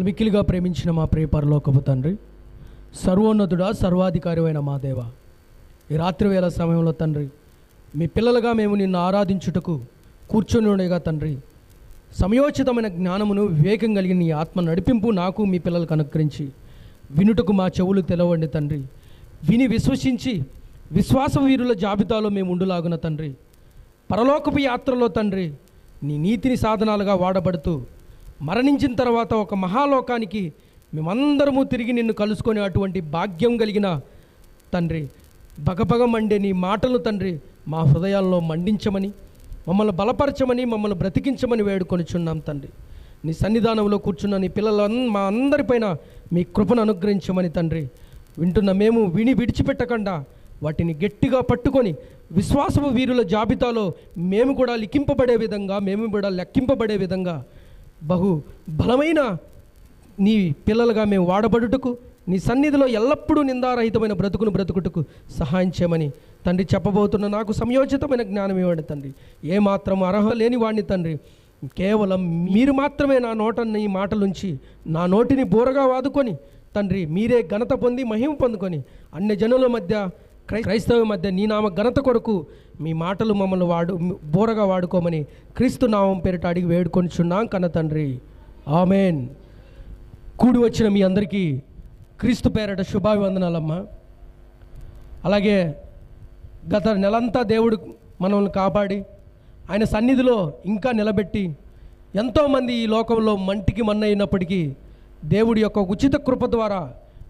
మిక్కిలిగా ప్రేమించిన మా ప్రియ పరలోకపు తండ్రి, సర్వోన్నతుడా, సర్వాధికారి అయిన మా దేవ, ఈ రాత్రి వేళ సమయంలో తండ్రి, మీ పిల్లలుగా మేము నిన్ను ఆరాధించుటకు కూర్చొని ఉండగా తండ్రి, సమయోచితమైన జ్ఞానమును, వివేకం కలిగిన నీ ఆత్మ నడిపింపు నాకు మీ పిల్లలకు అనుగ్రహించి వినుటకు మా చెవులు తెలవండి తండ్రి. విని విశ్వసించి విశ్వాస వీరుల జాబితాలో మేము ఉండులాగున తండ్రి, పరలోకపు యాత్రలో తండ్రి నీ నీతిని సాధనాలుగా వాడబడుతూ మరణించిన తర్వాత ఒక మహాలోకానికి మేమందరము తిరిగి నిన్ను కలుసుకొని అటువంటి భాగ్యం కలిగిన తండ్రి, బగబగ మండే నీ మాటలు తండ్రి మా హృదయాల్లో మండించమని, మమ్మల్ని బలపరచమని, మమ్మల్ని బ్రతికించమని వేడుకొనిచున్నాం తండ్రి. నీ సన్నిధానంలో కూర్చున్న నీ పిల్లల మా అందరిపైన మీ కృపను అనుగ్రహించమని తండ్రి, వింటున్న మేము విని విడిచిపెట్టకుండా వాటిని గట్టిగా పట్టుకొని విశ్వాసపు వీరుల జాబితాలో మేము కూడా లిఖింపబడే విధంగా, మేము కూడా లెక్కింపబడే విధంగా బహు బలమైన నీ పిల్లలుగా మేము వాడబడుటకు, నీ సన్నిధిలో ఎల్లప్పుడూ నిందారహితమైన బ్రతుకుటకు సహాయం చేయమని తండ్రి చెప్పబోతున్న నాకు సంయోచితమైన జ్ఞానం ఇవ్వండి తండ్రి. ఏమాత్రం అర్హత లేని వాడిని తండ్రి, కేవలం మీరు మాత్రమే నా నోటని ఈ మాటలుంచి నా నోటిని బోరగా వాదుకొని తండ్రి మీరే ఘనత పొంది మహిమ పొందుకొని అన్య జనుల మధ్య, క్రైస్తవ మధ్య నీ నామ ఘనత కొరకు మీ మాటలు మమ్మల్ని బోరగా వాడుకోమని క్రీస్తు నామం పేరిట అడిగి వేడుకొనిచున్నాం కన్న తండ్రి, ఆమెన్. కూడి వచ్చిన మీ అందరికీ క్రీస్తు పేరిట శుభాభివందనాలమ్మా. అలాగే గత నెలంతా దేవుడు మనల్ని కాపాడి ఆయన సన్నిధిలో ఇంకా నిలబెట్టి ఎంతోమంది ఈ లోకంలో మంటికి మన్నయినప్పటికీ దేవుడి యొక్క ఉచిత కృప ద్వారా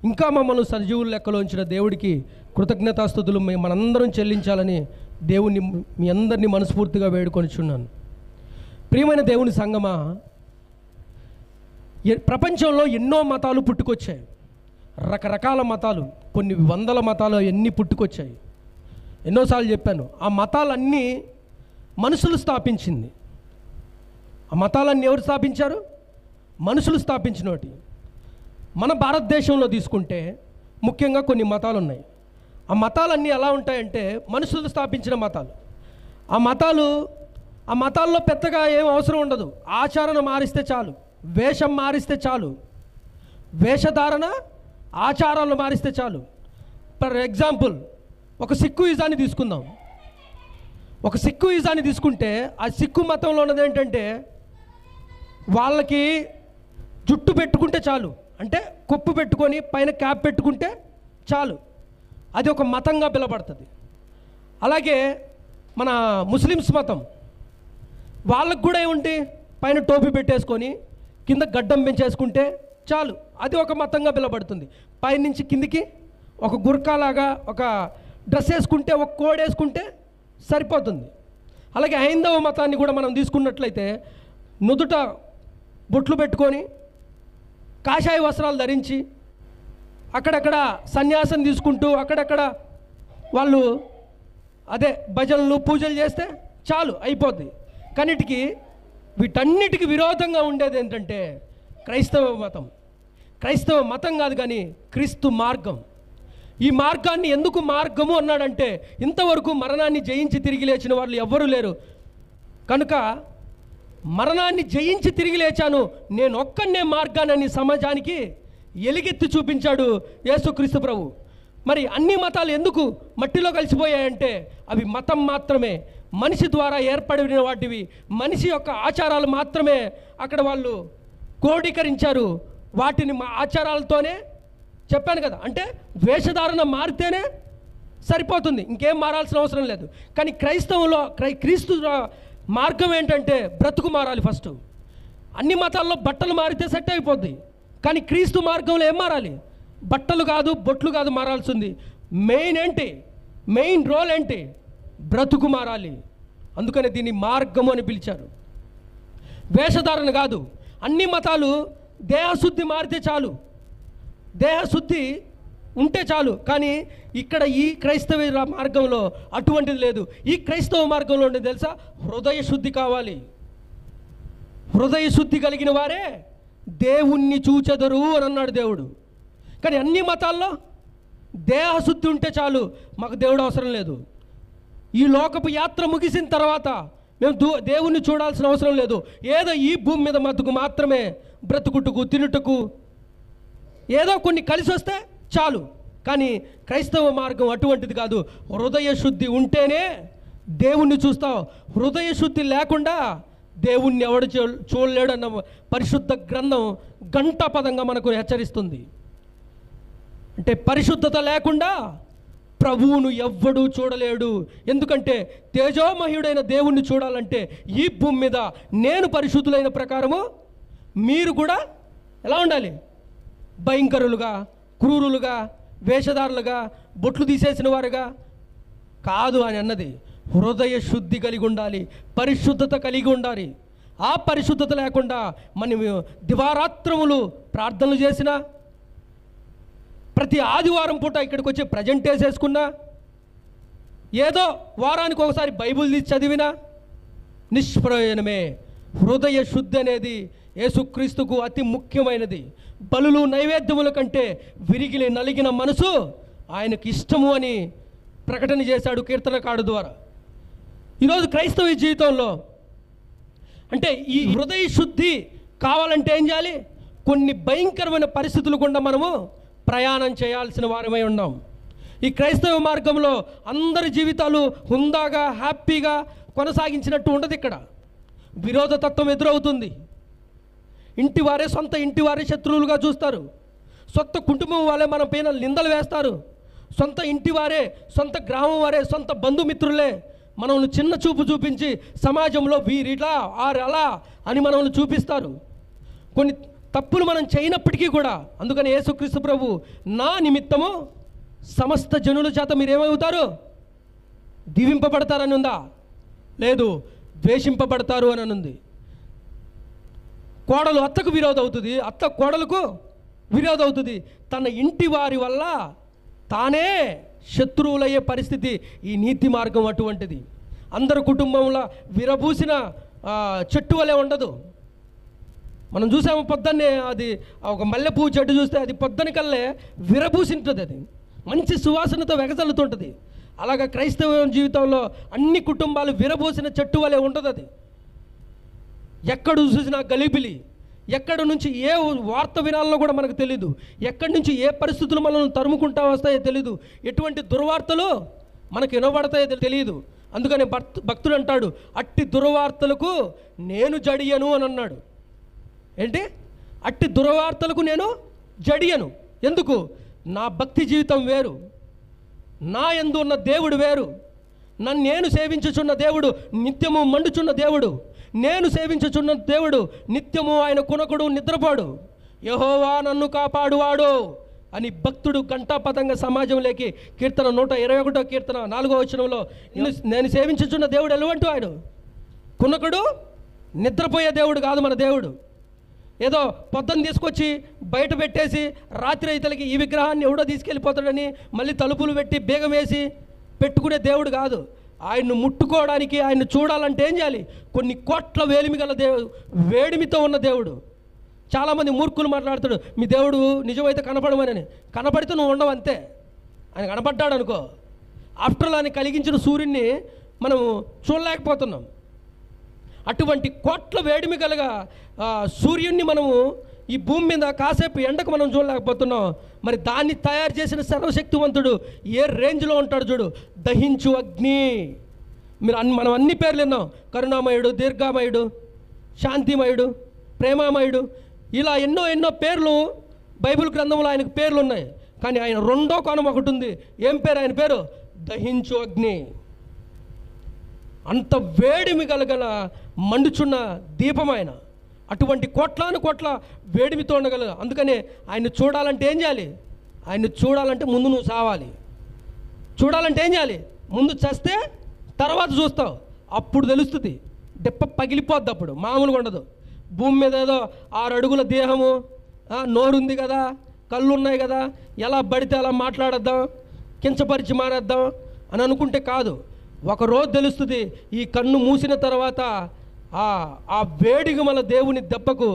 ఇంకా మమ్మల్ని సజీవుల లెక్కలో ఉంచిన దేవుడికి కృతజ్ఞతాస్తుతులు మనందరం చెల్లించాలని దేవుని మీ అందరినీ మనస్ఫూర్తిగా వేడుకొనిచున్నాను. ప్రియమైన దేవుని సంగమా, ప్రపంచంలో ఎన్నో మతాలు పుట్టుకొచ్చాయి, రకరకాల మతాలు, కొన్ని వందల మతాలు ఎన్ని పుట్టుకొచ్చాయి. ఎన్నోసార్లు చెప్పాను, ఆ మతాలన్నీ మనుషులు స్థాపించింది. ఆ మతాలన్నీ ఎవరు స్థాపించారు? మనుషులు స్థాపించినోటి. మన భారతదేశంలో తీసుకుంటే ముఖ్యంగా కొన్ని మతాలు ఉన్నాయి. ఆ మతాలన్నీ ఎలా ఉంటాయంటే మనుషులు స్థాపించిన మతాలు. ఆ మతాల్లో పెద్దగా ఏం అవసరం ఉండదు. ఆచరణ మారిస్తే చాలు, వేషం మారిస్తే చాలు, వేషధారణ ఆచారాలు మారిస్తే చాలు. ఫర్ ఎగ్జాంపుల్ ఒక సిక్కుయిజాన్ని తీసుకుందాం. ఒక సిక్కుయిజాన్ని తీసుకుంటే ఆ సిక్కు మతంలో ఉన్నది ఏంటంటే వాళ్ళకి జుట్టు పెట్టుకుంటే చాలు, అంటే కొప్పు పెట్టుకొని పైన క్యాప్ పెట్టుకుంటే చాలు, అది ఒక మతంగా పిలబడుతుంది. అలాగే మన ముస్లిమ్స్ మతం, వాళ్ళకు కూడా ఏముంటి, పైన టోపీ పెట్టేసుకొని కింద గడ్డం పెంచేసుకుంటే చాలు, అది ఒక మతంగా పిలబడుతుంది. పైనుంచి కిందికి ఒక గుర్కాలాగా ఒక డ్రెస్ వేసుకుంటే, ఒక కోడ్ వేసుకుంటే సరిపోతుంది. అలాగే హైందవ మతాన్ని కూడా మనం తీసుకున్నట్లయితే నుదుట బొట్లు పెట్టుకొని కాషాయ వస్త్రాలు ధరించి అక్కడక్కడ సన్యాసం తీసుకుంటూ అక్కడక్కడ వాళ్ళు అదే భజనలు పూజలు చేస్తే చాలు, అయిపోద్ది. కన్నిటికి వీటన్నిటికీ విరోధంగా ఉండేది ఏంటంటే క్రైస్తవ మతం. క్రైస్తవ మతం కాదు కానీ క్రీస్తు మార్గం. ఈ మార్గాన్ని ఎందుకు మార్గము అన్నాడంటే ఇంతవరకు మరణాన్ని జయించి తిరిగి లేచిన వాళ్ళు ఎవ్వరూ లేరు కనుక మరణాన్ని జయించి తిరిగి లేచాను నేను ఒక్కనే మార్గాన్ని సమాజానికి ఎలుగెత్తి చూపించాడు యేసుక్రీస్తు ప్రభు. మరి అన్ని మతాలు ఎందుకు మట్టిలో కలిసిపోయాయంటే అవి మతం మాత్రమే, మనిషి ద్వారా ఏర్పడిన వాటివి, మనిషి యొక్క ఆచారాలు మాత్రమే అక్కడ వాళ్ళు క్రోడీకరించారు. వాటిని ఆచారాలతోనే చెప్పాను కదా, అంటే వేషధారణ మారితేనే సరిపోతుంది, ఇంకేం మారాల్సిన అవసరం లేదు. కానీ క్రైస్తవంలో క్రీస్తు మార్గం ఏంటంటే బ్రతుకు మారాలి ఫస్ట్. అన్ని మతాల్లో బట్టలు మారితే సెట్ అయిపోద్ది, కానీ క్రీస్తు మార్గంలో ఏం మారాలి? బట్టలు కాదు, బొట్లు కాదు మారాల్సింది. మెయిన్ రోల్ ఏంటి? బ్రతుకు మారాలి. అందుకనే దీన్ని మార్గము అని పిలిచారు, వేషధారణ కాదు. అన్ని మతాలు దేహశుద్ధి మారితే చాలు, దేహశుద్ధి ఉంటే చాలు, కానీ ఇక్కడ ఈ క్రైస్తవ మార్గంలో అటువంటిది లేదు. ఈ క్రైస్తవ మార్గంలో ఉండేది తెలుసా? హృదయ శుద్ధి కావాలి. హృదయ శుద్ధి కలిగిన వారే దేవుణ్ణి చూచెదరు అని అన్నాడు దేవుడు. కానీ అన్ని మతాల్లో దేహశుద్ధి ఉంటే చాలు, మాకు దేవుడు అవసరం లేదు. ఈ లోకపు యాత్ర ముగిసిన తర్వాత మేము దేవుణ్ణి చూడాల్సిన అవసరం లేదు. ఏదో ఈ భూమి మీద మతుకు మాత్రమే బ్రతుకుటకు తినుటకు ఏదో కొన్ని కలిసి వస్తే చాలు. కానీ క్రైస్తవ మార్గం అటువంటిది కాదు. హృదయ శుద్ధి ఉంటేనే దేవుణ్ణి చూస్తావు. హృదయ శుద్ధి లేకుండా దేవుణ్ణి ఎవడు చూడలేడు అన్న పరిశుద్ధ గ్రంథం ఘంటాపదంగా మనకు హెచ్చరిస్తుంది. అంటే పరిశుద్ధత లేకుండా ప్రభువును ఎవ్వడూ చూడలేడు. ఎందుకంటే తేజోమయుడైన దేవుణ్ణి చూడాలంటే ఈ భూమి మీద నేను పరిశుద్ధులైన ప్రకారము మీరు కూడా ఎలా ఉండాలి? భయంకరులుగా, క్రూరులుగా, వేషధారులుగా, బొట్లు తీసేసిన వారుగా కాదు అని అన్నది. హృదయ శుద్ధి కలిగి ఉండాలి, పరిశుద్ధత కలిగి ఉండాలి. ఆ పరిశుద్ధత లేకుండా మనం దివారాత్రములు ప్రార్థనలు చేసినా, ప్రతి ఆదివారం పూట ఇక్కడికి వచ్చి ప్రజెంట్ వేసేసుకున్నా, ఏదో వారానికి ఒకసారి బైబిల్ తీసి చదివినా నిష్ప్రయోజనమే. హృదయ శుద్ధి అనేది యేసుక్రీస్తుకు అతి ముఖ్యమైనది. బలులు నైవేద్యముల కంటే విరిగిలి నలిగిన మనసు ఆయనకు ఇష్టము అని ప్రకటన చేశాడు కీర్తనకారుడు ద్వారా. ఈరోజు క్రైస్తవ జీవితంలో అంటే ఈ హృదయ శుద్ధి కావాలంటే ఏం చేయాలి? కొన్ని భయంకరమైన పరిస్థితులు గుండా మనము ప్రయాణం చేయాల్సిన వారమై ఉన్నాం. ఈ క్రైస్తవ మార్గంలో అందరి జీవితాలు హుందాగా, హ్యాపీగా కొనసాగించినట్టు ఉండదు. ఇక్కడ విరోధతత్వం ఎదురవుతుంది. సొంత ఇంటి వారే శత్రువులుగా చూస్తారు. సొంత కుటుంబం వాళ్ళే మన పైన నిందలు వేస్తారు. సొంత ఇంటి వారే, సొంత గ్రామం వారే, సొంత బంధుమిత్రులే మనల్ని చిన్న చూపు చూపించి సమాజంలో వీరిలా ఆరలా అని మనల్ని చూపిస్తారు. కొన్ని తప్పులు మనం చేయనప్పటికీ కూడా, అందుకని యేసుక్రీస్తు ప్రభు నా నిమిత్తము సమస్త జనుల చేత మీరేమవుతారు? దీవింపబడతారని ఉందా? లేదు, ద్వేషింపబడతారు అని ఉంది. కోడలు అత్తకు విరోధం అవుతుంది, అత్త కోడలకు విరోధం అవుతుంది. తన ఇంటి వారి వల్ల తానే శత్రువులయ్యే పరిస్థితి ఈ నీతి మార్గం అటువంటిది. అందరు కుటుంబంలో విరబూసిన చెట్టు వలె ఉండదు. మనం చూసాము పొద్దున్నే, అది ఒక మల్లెపువ్వు చెట్టు చూస్తే అది పొద్దునకల్లే విరబూసింటుంది, అది మంచి సువాసనతో వెగజల్లుతుంటుంది. అలాగా క్రైస్తవ జీవితంలో అన్ని కుటుంబాలు విరబూసిన చెట్టు వలె ఉంటుంది. అది ఎక్కడ చూసినా గలిబిలి, ఎక్కడి నుంచి ఏ వార్త వినాలో కూడా మనకు తెలీదు, ఎక్కడి నుంచి ఏ పరిస్థితులు మనల్ని తరుముకుంటా వస్తాయో తెలీదు, ఎటువంటి దుర్వార్తలు మనకు వినబడతాయో తెలియదు. అందుకని భక్తుడు అంటాడు, అట్టి దుర్వార్తలకు నేను జడియను అని అన్నాడు. ఏంటి? అట్టి దుర్వార్తలకు నేను జడియను. ఎందుకు? నా భక్తి జీవితం వేరు, నా యందు ఉన్న దేవుడు వేరు. నేను సేవించుచున్న దేవుడు నిత్యము మండుచున్న దేవుడు. నేను సేవించుచున్న దేవుడు నిత్యము ఆయన కునకుడు, నిద్రపోడు. యెహోవా నన్ను కాపాడువాడు అని భక్తుడు ఘంటాపథంగా సమాజంలోకి కీర్తన 121 కీర్తన 4వ వచనంలో, నేను సేవించుచున్న దేవుడు ఎలాంటి వాడు? కునకుడు, నిద్రపోయే దేవుడు కాదు మన దేవుడు. ఏదో పొద్దున్న తీసుకొచ్చి బయట పెట్టేసి రాత్రి రైతులకి ఈ విగ్రహాన్ని ఎవడో తీసుకెళ్ళిపోతాడని మళ్ళీ తలుపులు పెట్టి బేగం వేసి పెట్టుకునే దేవుడు కాదు. ఆయన్ను ముట్టుకోవడానికి, ఆయన్ను చూడాలంటే ఏం చేయాలి? కొన్ని కోట్ల వేలిమి గల వేడిమితో ఉన్న దేవుడు. చాలామంది మూర్ఖులు మాట్లాడతాడు, మీ దేవుడు నిజమైతే కనపడమని. కనపడితే నువ్వు ఉండవు అంతే. ఆయన కనపడ్డాడు అనుకో, ఆఫ్టర్ ఆల్ ఆయన కలిగించిన సూర్యుడిని మనం చూడలేకపోతున్నాం. అటువంటి కోట్ల వేడిమి కలగ సూర్యుడిని మనము ఈ భూమి మీద కాసేపు ఎండకు మనం చూడలేకపోతున్నాం. మరి దాన్ని తయారు చేసిన సర్వశక్తివంతుడు ఏ రేంజ్లో ఉంటాడు చూడు. దహించు అగ్ని. మనం అన్ని పేర్లు విన్నాం, కరుణామయుడు, దీర్ఘామయుడు, శాంతిమయుడు, ప్రేమామయుడు, ఇలా ఎన్నో ఎన్నో పేర్లు బైబిల్ గ్రంథంలో ఆయనకు పేర్లు ఉన్నాయి. కానీ ఆయన రెండో కోణం ఒకటి ఉంది. ఏం పేరు ఆయన పేరు? దహించు అగ్ని. అంత వేడిమి గలగల మండుచున్న దీపం ఆయన. అటువంటి కోట్ల వేడిమితో ఉండగలదు. అందుకనే ఆయన్ని చూడాలంటే ఏం చేయాలి? ఆయన్ని చూడాలంటే ముందు నువ్వు సావాలి. చూడాలంటే ఏం చేయాలి? ముందు చస్తే తర్వాత చూస్తావు, అప్పుడు తెలుస్తుంది. దెప్ప పగిలిపోద్ది, అప్పుడు మామూలుగా ఉండదు. భూమి మీద ఏదో 6 అడుగుల దేహము, నోరుంది కదా, కళ్ళు ఉన్నాయి కదా, ఎలా పడితే అలా మాట్లాడద్దాం, కించపరిచి మానేద్దాం అని అనుకుంటే కాదు. ఒకరోజు తెలుస్తుంది. ఈ కన్ను మూసిన తర్వాత ఆ వేడిగా మన దేవుని దెబ్బకు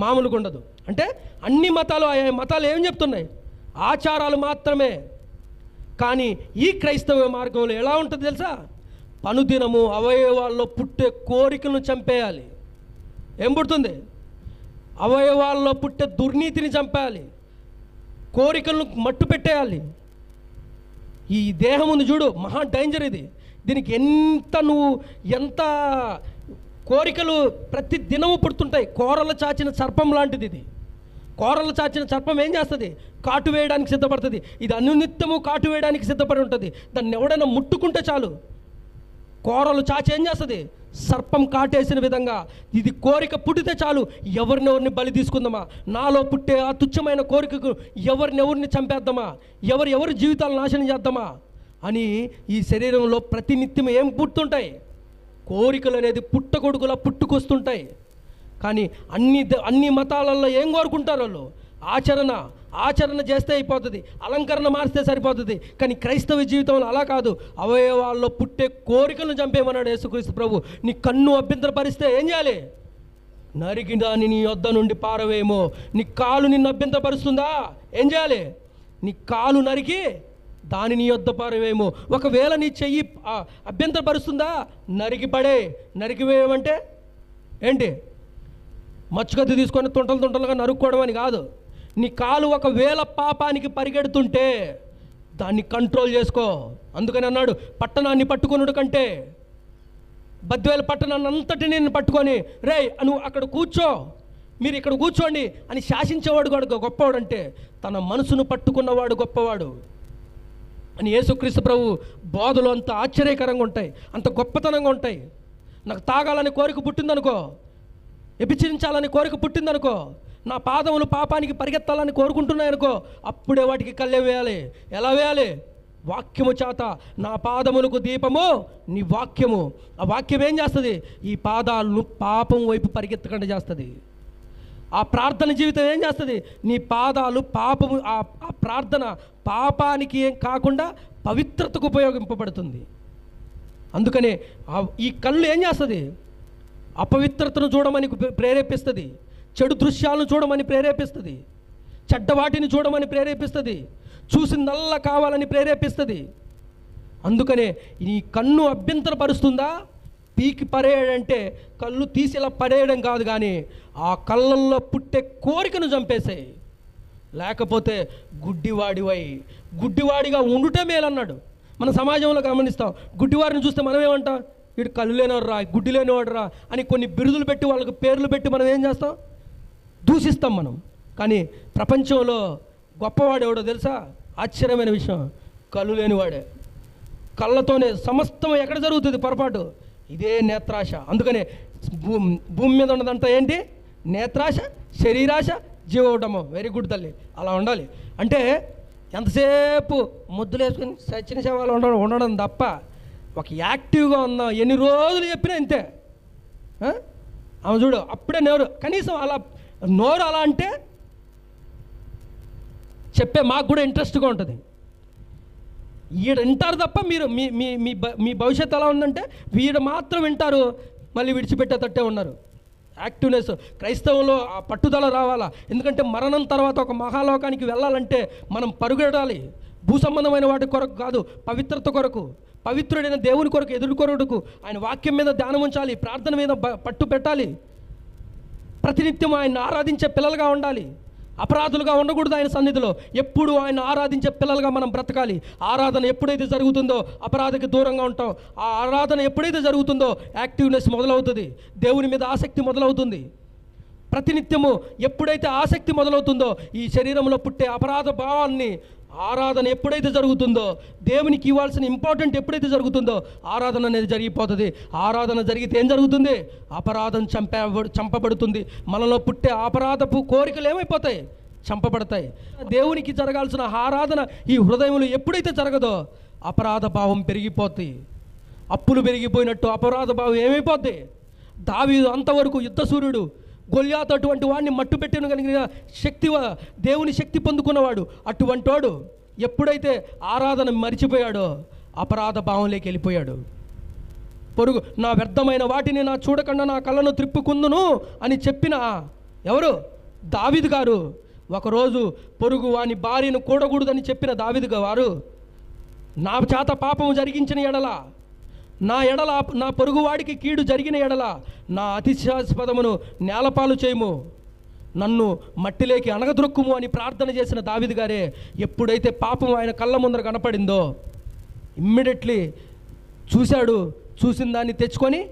మామూలుగా ఉండదు. అంటే అన్ని మతాలు, ఆయా మతాలు ఏం చెప్తున్నాయి? ఆచారాలు మాత్రమే. కానీ ఈ క్రైస్తవ మార్గంలో ఎలా ఉంటుంది తెలుసా? అనుదినము అవయవాల్లో పుట్టే కోరికలను చంపేయాలి. ఏం పుడుతుంది? అవయవాల్లో పుట్టే దుర్నీతిని చంపేయాలి, కోరికలను మట్టు పెట్టేయాలి. ఈ దేహం ఉంది చూడు, మహా డేంజర్ ఇది. దీనికి ఎంత కోరికలు ప్రతి దినము పుడుతుంటాయి. కోరలు చాచిన సర్పం లాంటిది ఇది. కోరలు చాచిన సర్పం ఏం చేస్తుంది? కాటు వేయడానికి సిద్ధపడుతుంది. ఇది అనునిత్యము కాటు వేయడానికి సిద్ధపడి ఉంటుంది. దాన్ని ఎవడైనా ముట్టుకుంటే చాలు కోరలు చాచి ఏం చేస్తుంది? సర్పం కాటేసిన విధంగా ఇది కోరిక పుట్టితే చాలు ఎవరినెవరిని బలి తీసుకుందామా, నాలో పుట్టే ఆ తుచ్చమైన కోరికకు ఎవరినెవరిని చంపేద్దామా, ఎవరి జీవితాలు నాశనం చేద్దామా అని ఈ శరీరంలో ప్రతినిత్యం ఏం పుట్టుతుంటాయి? కోరికలు అనేది పుట్టకొడుకులా పుట్టుకొస్తుంటాయి. కానీ అన్ని మతాలలో ఏం కోరుకుంటారు వాళ్ళు? ఆచరణ చేస్తే అయిపోతుంది, అలంకరణ మారిస్తే సరిపోతుంది. కానీ క్రైస్తవ జీవితంలో అలా కాదు. అవయవాల్లో పుట్టే కోరికలను చంపేమన్నాడు యేసుక్రీస్తు ప్రభు. నీ కన్ను అభ్యంతరపరిస్తే ఏం చేయాలి? నరికి దాన్ని నీ యొద్ద నుండి పారవేయమో. నీ కాలు నిన్ను అభ్యంతరపరుస్తుందా? ఏం చేయాలి? నీ కాలు నరికి దాని నీ యొద్ద పారవేయమో. ఒకవేళ నీ చెయ్యి అభ్యంతరపరుస్తుందా? నరికివేయమంటే ఏంటి? మచ్చుగద్ది తీసుకొని తుంటలుగా నరుక్కోవడం అని కాదు. నీ కాలు ఒకవేళ పాపానికి పరిగెడుతుంటే దాన్ని కంట్రోల్ చేసుకో. అందుకని అన్నాడు, పట్టణాన్ని పట్టుకొనుడు కంటే బద్వేల పట్టణాన్ని అంతటి నేను పట్టుకొని రే నువ్వు అక్కడ కూర్చో, మీరు ఇక్కడ కూర్చోండి అని శాసించేవాడు కూడా గొప్పవాడు. అంటే తన మనసును పట్టుకున్నవాడు గొప్పవాడు అని యేసుక్రీస్తు ప్రభు బోధలు అంత ఆశ్చర్యకరంగా ఉంటాయి, అంత గొప్పతనంగా ఉంటాయి. నాకు తాగాలని కోరిక పుట్టిందనుకో, వ్యభిచరించాలని కోరిక పుట్టిందనుకో, నా పాదములు పాపానికి పరిగెత్తాలని కోరుకుంటున్నాయనుకో, అప్పుడే వాటికి కళ్ళె వేయాలి. ఎలా వేయాలి? వాక్యము చేత. నా పాదములకు దీపము నీ వాక్యము. ఆ వాక్యం ఏం చేస్తుంది? ఈ పాదాలను పాపం వైపు పరిగెత్తకుండా చేస్తుంది. ఆ ప్రార్థన జీవితం ఏం చేస్తుంది? నీ పాదాలు పాపము, ఆ ప్రార్థన పాపానికి ఏం కాకుండా పవిత్రతకు ఉపయోగింపబడుతుంది. అందుకనే ఈ కళ్ళు ఏం చేస్తుంది? అపవిత్రతను చూడమని ప్రేరేపిస్తుంది, చెడు దృశ్యాలను చూడమని ప్రేరేపిస్తుంది, చెడ్డవాటిని చూడమని ప్రేరేపిస్తుంది, చూసిందల్లా కావాలని ప్రేరేపిస్తుంది. అందుకనే ఈ కన్ను అభ్యంతరపరుస్తుందా? పీకి పడేయడంటే కళ్ళు తీసి ఇలా పడేయడం కాదు, కానీ ఆ కళ్ళల్లో పుట్టే కోరికను చంపేసాయి. లేకపోతే గుడ్డివాడిగా ఉండుటే మేలన్నాడు. మన సమాజంలో గమనిస్తాం, గుడ్డివారిని చూస్తే మనం ఏమంటాం? వీడు కళ్ళు లేనివాడు రా, గుడ్డి లేనివాడు రా అని కొన్ని బిరుదులు పెట్టి వాళ్ళకి పేర్లు పెట్టి మనం ఏం చేస్తాం? దూషిస్తాం మనం. కానీ ప్రపంచంలో గొప్పవాడు ఎవడో తెలుసా? ఆశ్చర్యమైన విషయం, కళ్ళు లేనివాడే. కళ్ళతోనే సమస్తం ఎక్కడ జరుగుతుంది పొరపాటు? ఇదే నేత్రాశ. అందుకనే భూమి మీద ఉన్నదంతా ఏంటి? నేత్రాశ, శరీరాశ, జీవోటమో. వెరీ గుడ్ తల్లి, అలా ఉండాలి. అంటే ఎంతసేపు ముద్దులు వేసుకొని సచిన శవాలు ఉండడం తప్ప ఒక యాక్టివ్గా ఉందాం. ఎన్ని రోజులు చెప్పినా ఇంతే. ఆమె చూడు, అప్పుడే కనీసం నోరు అలా అంటే చెప్పే మాకు కూడా ఇంట్రెస్ట్గా ఉంటుంది. వీడు వింటారు తప్ప మీరు మీ భవిష్యత్తు ఎలా ఉందంటే వీడు మాత్రం వింటారు, మళ్ళీ విడిచిపెట్టేటట్టే ఉన్నారు. యాక్టివ్నెస్ క్రైస్తవంలో ఆ పట్టుదల రావాలా. ఎందుకంటే మరణం తర్వాత ఒక మహాలోకానికి వెళ్ళాలంటే మనం పరుగెడాలి. భూ సంబంధమైన వాటి కొరకు కాదు, పవిత్రత కొరకు, పవిత్రుడైన దేవుని కొరకు, ఎదుర్కొరకు ఆయన వాక్యం మీద ధ్యానం ఉంచాలి, ప్రార్థన మీద పట్టు పెట్టాలి, ప్రతినిత్యం ఆయన ఆరాధించే పిల్లలుగా ఉండాలి, అపరాధులుగా ఉండకూడదు. ఆయన సన్నిధిలో ఎప్పుడు ఆయన ఆరాధించే పిల్లలుగా మనం బ్రతకాలి. ఆరాధన ఎప్పుడైతే జరుగుతుందో అపరాధకి దూరంగా ఉంటాం. ఆ ఆరాధన ఎప్పుడైతే జరుగుతుందో యాక్టివ్నెస్ మొదలవుతుంది, దేవుని మీద ఆసక్తి మొదలవుతుంది. ప్రతినిత్యము ఎప్పుడైతే ఆసక్తి మొదలవుతుందో ఈ శరీరంలో పుట్టే అపరాధ భావాన్ని ఆరాధన ఎప్పుడైతే జరుగుతుందో, దేవునికి ఇవ్వాల్సిన ఇంపార్టెంట్ ఎప్పుడైతే జరుగుతుందో ఆరాధన అనేది జరిగిపోతుంది. ఆరాధన జరిగితే ఏం జరుగుతుంది? అపరాధం చంపబడుతుంది. మనలో పుట్టే అపరాధపు కోరికలు ఏమైపోతాయి? చంపబడతాయి. దేవునికి జరగాల్సిన ఆరాధన ఈ హృదయంలో ఎప్పుడైతే జరగదో అపరాధ భావం పెరిగిపోతాయి. అప్పులు పెరిగిపోయినట్టు అపరాధ భావం ఏమైపోద్ది? దావీదు అంతవరకు యుద్ధ సూర్యుడు, గొల్యాతు అటువంటి వాడిని మట్టు పెట్టిన కలిగిన దేవుని శక్తి పొందుకున్నవాడు. అటువంటి వాడు ఎప్పుడైతే ఆరాధన మరిచిపోయాడో అపరాధ భావంలోకి వెళ్ళిపోయాడు. పొరుగు నా వ్యర్థమైన వాటిని నా చూడకుండా నా కళ్ళను త్రిప్పుకుందును అని చెప్పిన ఎవరు? దావీదు గారు. ఒకరోజు పొరుగు వాని భార్యను కూడకూడదని చెప్పిన దావీదు గారు, నా చేత పాపము జరిగించిన ఎడల నా పొరుగువాడికి కీడు జరిగిన ఎడల నా అతిశాస్పదమును నేలపాలు చేయము, నన్ను మట్టిలోకి అణగద్రొక్కుము అని ప్రార్థన చేసిన దావీదు గారే ఎప్పుడైతే పాపం ఆయన కళ్ళ ముందర కనపడిందో ఇమ్మీడియట్లీ చూసిన దాన్ని తెచ్చుకొని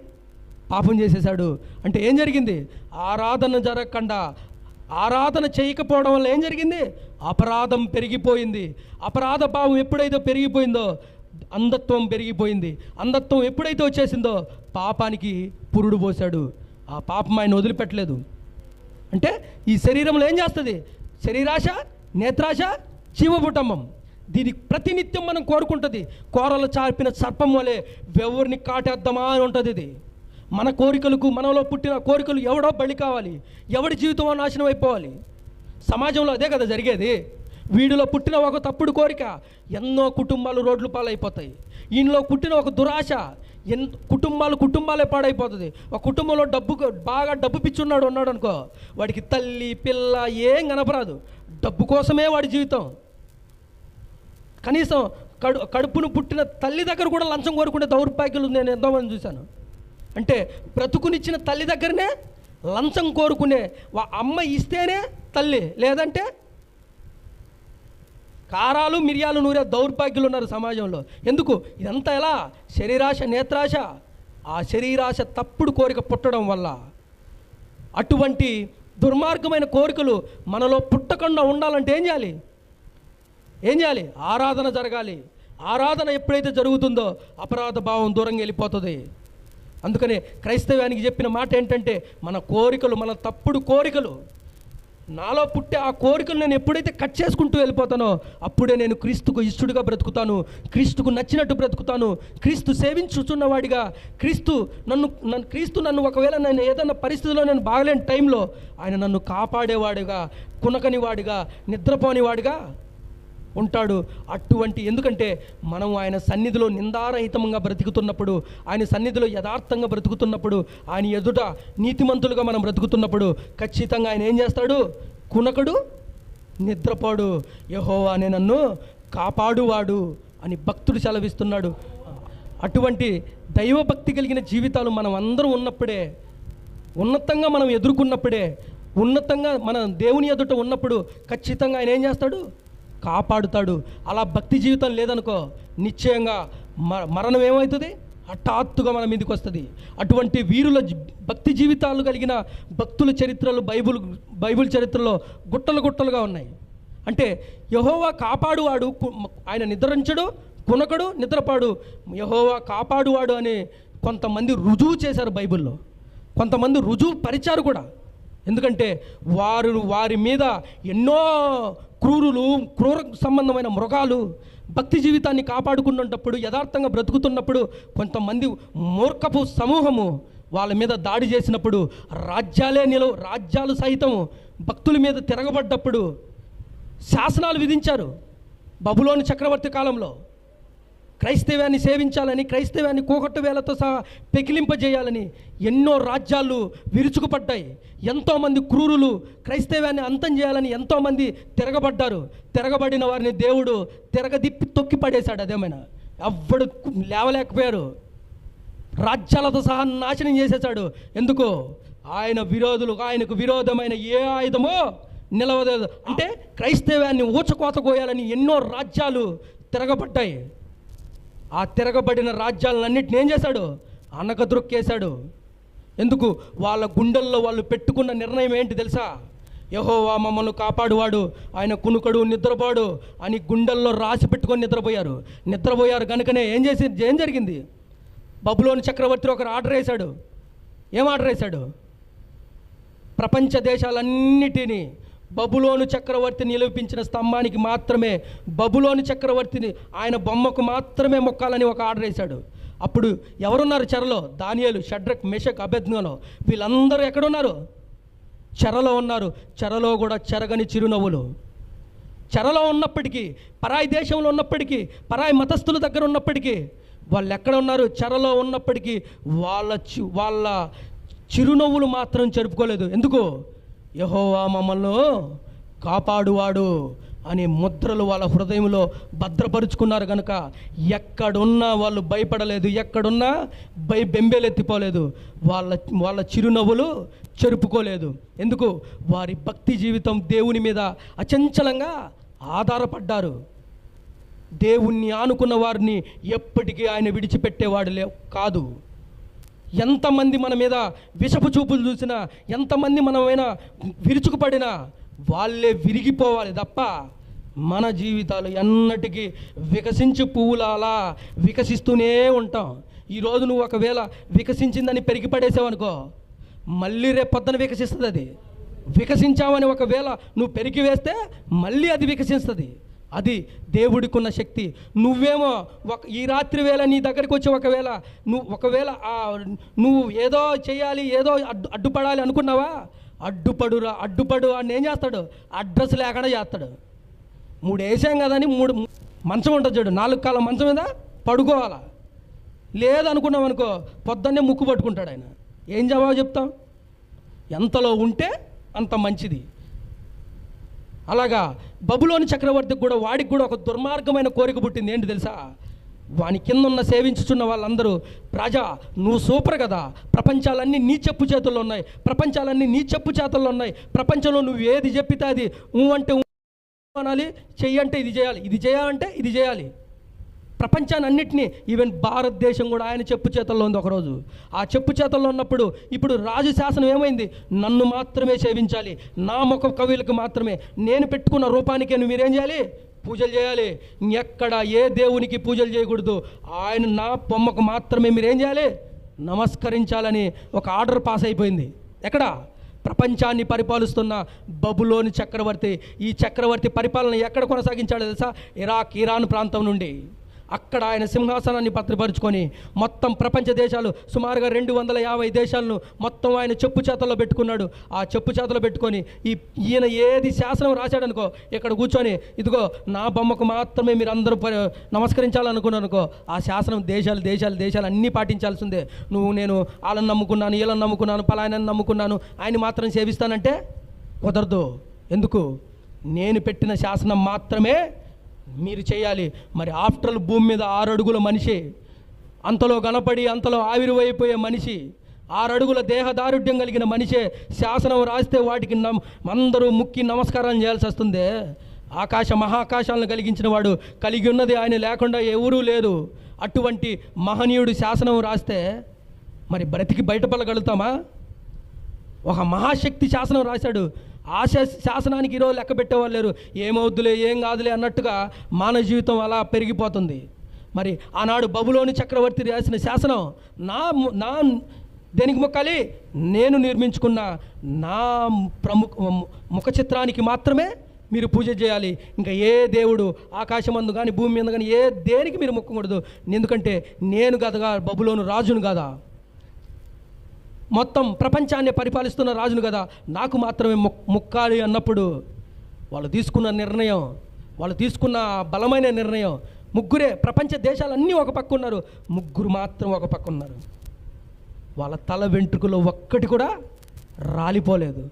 పాపం చేసేశాడు. అంటే ఏం జరిగింది? ఆరాధన జరగకుండా, ఆరాధన చేయకపోవడం వల్ల ఏం జరిగింది? అపరాధం పెరిగిపోయింది. అపరాధ భావం ఎప్పుడైతే పెరిగిపోయిందో అంధత్వం పెరిగిపోయింది. అంధత్వం ఎప్పుడైతే వచ్చేసిందో పాపానికి పురుడు పోశాడు. ఆ పాపం ఆయన వదిలిపెట్టలేదు. అంటే ఈ శరీరంలో ఏం చేస్తుంది? శరీరాశ, నేత్రాశ, జీవపుటంబం. దీని ప్రతినిత్యం మనం కోరుకుంటుంది. కోరలు చార్పిన సర్పం వలె ఎవరిని కాటేద్దామా అని ఉంటుంది. ఇది మన కోరికలకు, మనలో పుట్టిన కోరికలు ఎవడో బలి కావాలి, ఎవడి జీవితం నాశనం అయిపోవాలి. సమాజంలో అదే కదా జరిగేది. వీడిలో పుట్టిన ఒక తప్పుడు కోరిక ఎన్నో కుటుంబాలు రోడ్లు పాలైపోతాయి. ఈయనలో పుట్టిన ఒక దురాశ కుటుంబాలే పాడైపోతుంది. ఒక కుటుంబంలో బాగా డబ్బు పిచ్చున్నాడు అనుకో, వాడికి తల్లి పిల్ల ఏం కనపరాదు. డబ్బు కోసమే వాడి జీవితం. కనీసం కడుపును పుట్టిన తల్లి దగ్గర కూడా లంచం కోరుకునే దౌర్భాగ్యులు నేను ఎంతోమంది చూశాను. అంటే బ్రతుకునిచ్చిన తల్లి దగ్గరనే లంచం కోరుకునే అమ్మ ఇస్తేనే తల్లి, లేదంటే కారాలు మిరియాలు నూరే దౌర్భాగ్యులు ఉన్నారు సమాజంలో. ఎందుకు? ఇదంతా ఎలా? శరీరాశ, నేత్రాశ. ఆ శరీరాశ తప్పుడు కోరిక పుట్టడం వల్ల అటువంటి దుర్మార్గమైన కోరికలు మనలో పుట్టకుండా ఉండాలంటే ఏం చేయాలి? ఆరాధన జరగాలి. ఆరాధన ఎప్పుడైతే జరుగుతుందో అపరాధ భావం దూరంగా వెళ్ళిపోతుంది. అందుకనే క్రైస్తవానికి చెప్పిన మాట ఏంటంటే, మన కోరికలు, మన తప్పుడు కోరికలు, నాలో పుట్టే ఆ కోరికలు నేను ఎప్పుడైతే కట్ చేసుకుంటూ వెళ్ళిపోతానో అప్పుడే నేను క్రీస్తుకు ఇష్టడుగా బ్రతుకుతాను, క్రీస్తుకు నచ్చినట్టు బ్రతుకుతాను, క్రీస్తు సేవించుచున్నవాడిగా, క్రీస్తు నన్ను ఒకవేళ నేను ఏదైనా పరిస్థితిలో నేను బాగలేని టైంలో ఆయన నన్ను కాపాడేవాడిగా, కునకనివాడిగా, నిద్రపోనివాడిగా ఉంటాడు. ఎందుకంటే మనం ఆయన సన్నిధిలో నిందారహితంగా బ్రతుకుతున్నప్పుడు, ఆయన సన్నిధిలో యథార్థంగా బ్రతుకుతున్నప్పుడు, ఆయన ఎదుట నీతిమంతులుగా మనం బ్రతుకుతున్నప్పుడు ఖచ్చితంగా ఆయన ఏం చేస్తాడు? కునకడు, నిద్రపోడు. యెహోవానే నన్ను కాపాడువాడు అని భక్తుడు సెలవిస్తున్నాడు. అటువంటి దైవభక్తి కలిగిన జీవితాలు మనం అందరం ఉన్నప్పుడే, ఉన్నతంగా మనం ఎదుర్కొన్నప్పుడే, ఉన్నతంగా మన దేవుని ఎదుట ఉన్నప్పుడు ఖచ్చితంగా ఆయన ఏం చేస్తాడు? కాపాడుతాడు. అలా భక్తి జీవితం లేదనుకో, నిశ్చయంగా మరణం ఏమవుతుంది? హఠాత్తుగా మన మీదకి వస్తుంది. అటువంటి వీరుల భక్తి జీవితాలు కలిగిన భక్తుల చరిత్రలు బైబిల్ చరిత్రలో గుట్టలుగా ఉన్నాయి. అంటే యెహోవా కాపాడువాడు, ఆయన నిద్రించడు, కునకడు, నిద్రపాడు. యెహోవా కాపాడువాడు అని కొంతమంది రుజువు చేశారు బైబిల్లో, కొంతమంది రుజువు పరిచారు కూడా. ఎందుకంటే వారి మీద ఎన్నో క్రూర సంబంధమైన మృగాలు భక్తి జీవితాన్ని కాపాడుకున్నప్పుడు, యథార్థంగా బ్రతుకుతున్నప్పుడు కొంతమంది మూర్ఖపు సమూహము వాళ్ళ మీద దాడి చేసినప్పుడు, రాజ్యాలు సైతము భక్తుల మీద తిరగబడ్డప్పుడు శాసనాలు విధించారు. బబులోను చక్రవర్తి కాలంలో క్రైస్తవ్యాన్ని సేవించాలని, క్రైస్తవ్యాన్ని కూకట్టు వేలతో సహా పెకిలింపజేయాలని ఎన్నో రాజ్యాలు విరుచుకుపడ్డాయి. ఎంతోమంది క్రూరులు క్రైస్తవ్యాన్ని అంతం చేయాలని ఎంతోమంది తిరగబడ్డారు. తిరగబడిన వారిని దేవుడు తిరగదిప్పి తొక్కి పడేశాడు. అదేమైనా ఎవ్వడు లేవలేకపోయారు. రాజ్యాలతో సహా నాశనం చేసేశాడు. ఎందుకు? ఆయనకు విరోధమైన ఏ ఆయుధమో నిలవలేదు. అంటే క్రైస్తవ్యాన్ని ఊచకోత కోయాలని ఎన్నో రాజ్యాలు తిరగబడ్డాయి. ఆ తిరగబడిన రాజ్యాలన్నింటినీ ఏం చేశాడు? అనకద్రొక్కేశాడు. ఎందుకు? వాళ్ళ గుండెల్లో వాళ్ళు పెట్టుకున్న నిర్ణయం ఏంటి తెలుసా? యెహోవా మమ్మల్ని కాపాడువాడు, ఆయన కునుకడు, నిద్రపోడు అని గుండెల్లో రాసి పెట్టుకొని నిద్రపోయారు కనుకనే ఏం జరిగింది? బబులోను చక్రవర్తి ఒకరు ఆర్డర్ వేశాడు. ఏం ఆర్డర్ వేశాడు? ప్రపంచ దేశాలన్నిటినీ బబులోను చక్రవర్తి నిలిపించిన స్తంభానికి మాత్రమే, బబులోను చక్రవర్తిని ఆయన బొమ్మకు మాత్రమే మొక్కాలని ఒక ఆర్డర్ వేశాడు. అప్పుడు ఎవరున్నారు చెరలో? దానియేలు, షడ్రక్, మెషక్, అబేద్నెగో. వీళ్ళందరూ ఎక్కడున్నారు? చెరలో ఉన్నారు. చెరలో కూడా చెరగని చిరునవ్వులు. చెరలో ఉన్నప్పటికీ, పరాయి దేశంలో ఉన్నప్పటికీ, పరాయి మతస్థుల దగ్గర ఉన్నప్పటికీ, వాళ్ళు ఎక్కడ ఉన్నారు? చెరలో ఉన్నప్పటికీ వాళ్ళ చిరునవ్వులు మాత్రం చెరుపుకోలేదు. ఎందుకు? యెహోవా మమ్మల్ని కాపాడువాడు, అనే ముద్రలు వాళ్ళ హృదయంలో భద్రపరుచుకున్నారు కనుక ఎక్కడున్నా వాళ్ళు భయపడలేదు, ఎక్కడున్నా బెంబేలెత్తిపోలేదు, వాళ్ళ చిరునవ్వులు చెరుపుకోలేదు. ఎందుకు? వారి భక్తి జీవితం దేవుని మీద అచంచలంగా ఆధారపడ్డారు. దేవుణ్ణి ఆనుకున్న వారిని ఎప్పటికీ ఆయన విడిచిపెట్టేవాడు కాదు. ఎంతమంది మన మీద విషపు చూపులు చూసినా, ఎంతమంది మనమైనా విరుచుకుపడినా వాళ్ళే విరిగిపోవాలి తప్ప మన జీవితాలు ఎన్నటికీ వికసించి పువ్వులా అలా వికసిస్తూనే ఉంటాం. ఈరోజు నువ్వు ఒకవేళ వికసించిందని పెరిగి పడేసావనుకో, మళ్ళీ రేపు పొద్దున వికసిస్తుంది. అది వికసించావని ఒకవేళ నువ్వు పెరిగి వేస్తే మళ్ళీ అది వికసిస్తుంది. అది దేవుడికి ఉన్న శక్తి. నువ్వేమో ఈ రాత్రి వేళ నీ దగ్గరికి వచ్చి ఒకవేళ నువ్వు ఏదో చేయాలి, ఏదో అడ్డుపడాలి అనుకున్నావా, అడ్డుపడు అని ఏం చేస్తాడు? అడ్రస్ లేకుండా చేస్తాడు. 3 వేసాం కదా అని 3 మంచం ఉంటుంది చూడు, 4 కాళ్ళ మంచం మీద పడుకోవాలా. లేదనుకున్నాం అనుకో, పొద్దున్నే ముక్కు పట్టుకుంటాడు ఆయన. ఏం జవాబు చెప్తాం? ఎంతలో ఉంటే అంత మంచిది. అలాగా బబులోని చక్రవర్తికి కూడా, వాడికి కూడా ఒక దుర్మార్గమైన కోరిక పుట్టింది. ఏంటి తెలుసా? వాని కింద ఉన్న సేవించుచున్న వాళ్ళందరూ, ప్రజా నువ్వు సూపర్ కదా, ప్రపంచాలన్నీ నీ చెప్పు చేతుల్లో ఉన్నాయి, ప్రపంచాలన్నీ నీ చెప్పు చేతుల్లో ఉన్నాయి, ప్రపంచంలో నువ్వు ఏది చెప్పితే అది అంటే అనాలి, చెయ్యంటే ఇది చేయాలి, ఇది చేయాలంటే ఇది చేయాలి. ప్రపంచాన్ని అన్నిటినీ, ఈవెన్ భారతదేశం కూడా ఆయన చెప్పు చేతల్లో ఉంది ఒకరోజు. ఆ చెప్పు చేతల్లో ఉన్నప్పుడు ఇప్పుడు రాజు శాసనం ఏమైంది? నన్ను మాత్రమే సేవించాలి, నా ముఖ కవులకు మాత్రమే, నేను పెట్టుకున్న రూపానికే నువ్వు మీరేం చేయాలి? పూజలు చేయాలి. ఎక్కడ ఏ దేవునికి పూజలు చేయకూడదు, ఆయన నా బొమ్మకు మాత్రమే మీరేం చేయాలి? నమస్కరించాలని ఒక ఆర్డర్ పాస్ అయిపోయింది. ఎక్కడ? ప్రపంచాన్ని పరిపాలిస్తున్న బబులోని చక్రవర్తి. ఈ చక్రవర్తి పరిపాలన ఎక్కడ కొనసాగించాడో తెలుసా? ఇరాన్ ప్రాంతం నుండి. అక్కడ ఆయన సింహాసనాన్ని భద్రపరుచుకొని మొత్తం ప్రపంచ దేశాలు సుమారుగా 250 దేశాలను మొత్తం ఆయన చెప్పు చేతల్లో పెట్టుకున్నాడు. ఆ చెప్పు చేతలో పెట్టుకొని ఈయన ఏది శాసనం రాశాడనుకో, ఇక్కడ కూర్చొని ఇదిగో నా బొమ్మకు మాత్రమే మీరు అందరూ నమస్కరించాలనుకున్నారనుకో, ఆ శాసనం దేశాలు అన్నీ పాటించాల్సిందే. నేను వాళ్ళని నమ్ముకున్నాను, వీళ్ళని నమ్ముకున్నాను, పలాయనని నమ్ముకున్నాను, ఆయన మాత్రం సేవిస్తానంటే కుదరదు. ఎందుకు? నేను పెట్టిన శాసనం మాత్రమే మీరు చేయాలి. మరి ఆఫ్టర్ భూమి మీద 6 అడుగుల మనిషి, అంతలో గణపడి అంతలో ఆవిరివైపోయే మనిషి, 6 అడుగుల దేహదారుఢ్యం కలిగిన మనిషే శాసనం రాస్తే వాటికి అందరూ ముక్కి నమస్కారం చేయాల్సి వస్తుంది. మహాకాశాలను కలిగించిన వాడు, కలిగి ఉన్నది ఆయన లేకుండా ఎవరూ లేదు. అటువంటి మహనీయుడు శాసనం రాస్తే మరి బ్రతికి బయటపడగలుగుతామా? ఒక మహాశక్తి శాసనం రాశాడు. ఆ శాసనానికి ఈరోజు లెక్క పెట్టేవాళ్ళు లేరు. ఏమవుద్దులే, ఏం కాదులే అన్నట్టుగా మానవ జీవితం అలా పెరిగిపోతుంది. మరి ఆనాడు బబులోని చక్రవర్తి రాసిన శాసనం, నా దేనికి మొక్కాలి? నేను నిర్మించుకున్న నా ముఖ చిత్రానికి మాత్రమే మీరు పూజ చేయాలి. ఇంకా ఏ దేవుడు ఆకాశమందు కానీ భూమి మీద కానీ దేనికి మీరు మొక్కకూడదు. ఎందుకంటే నేను కదగా బబులోను రాజును కదా, మొత్తం ప్రపంచాన్ని పరిపాలిస్తున్న రాజును కదా, నాకు మాత్రమే మొక్కాలి అన్నప్పుడు వాళ్ళు తీసుకున్న బలమైన నిర్ణయం. ముగ్గురే, ప్రపంచ దేశాలన్నీ ఒక పక్క ఉన్నారు, ముగ్గురు మాత్రం ఒక పక్క ఉన్నారు. వాళ్ళ తల వెంట్రుకలో ఒక్కటి కూడా రాలిపోలేదు.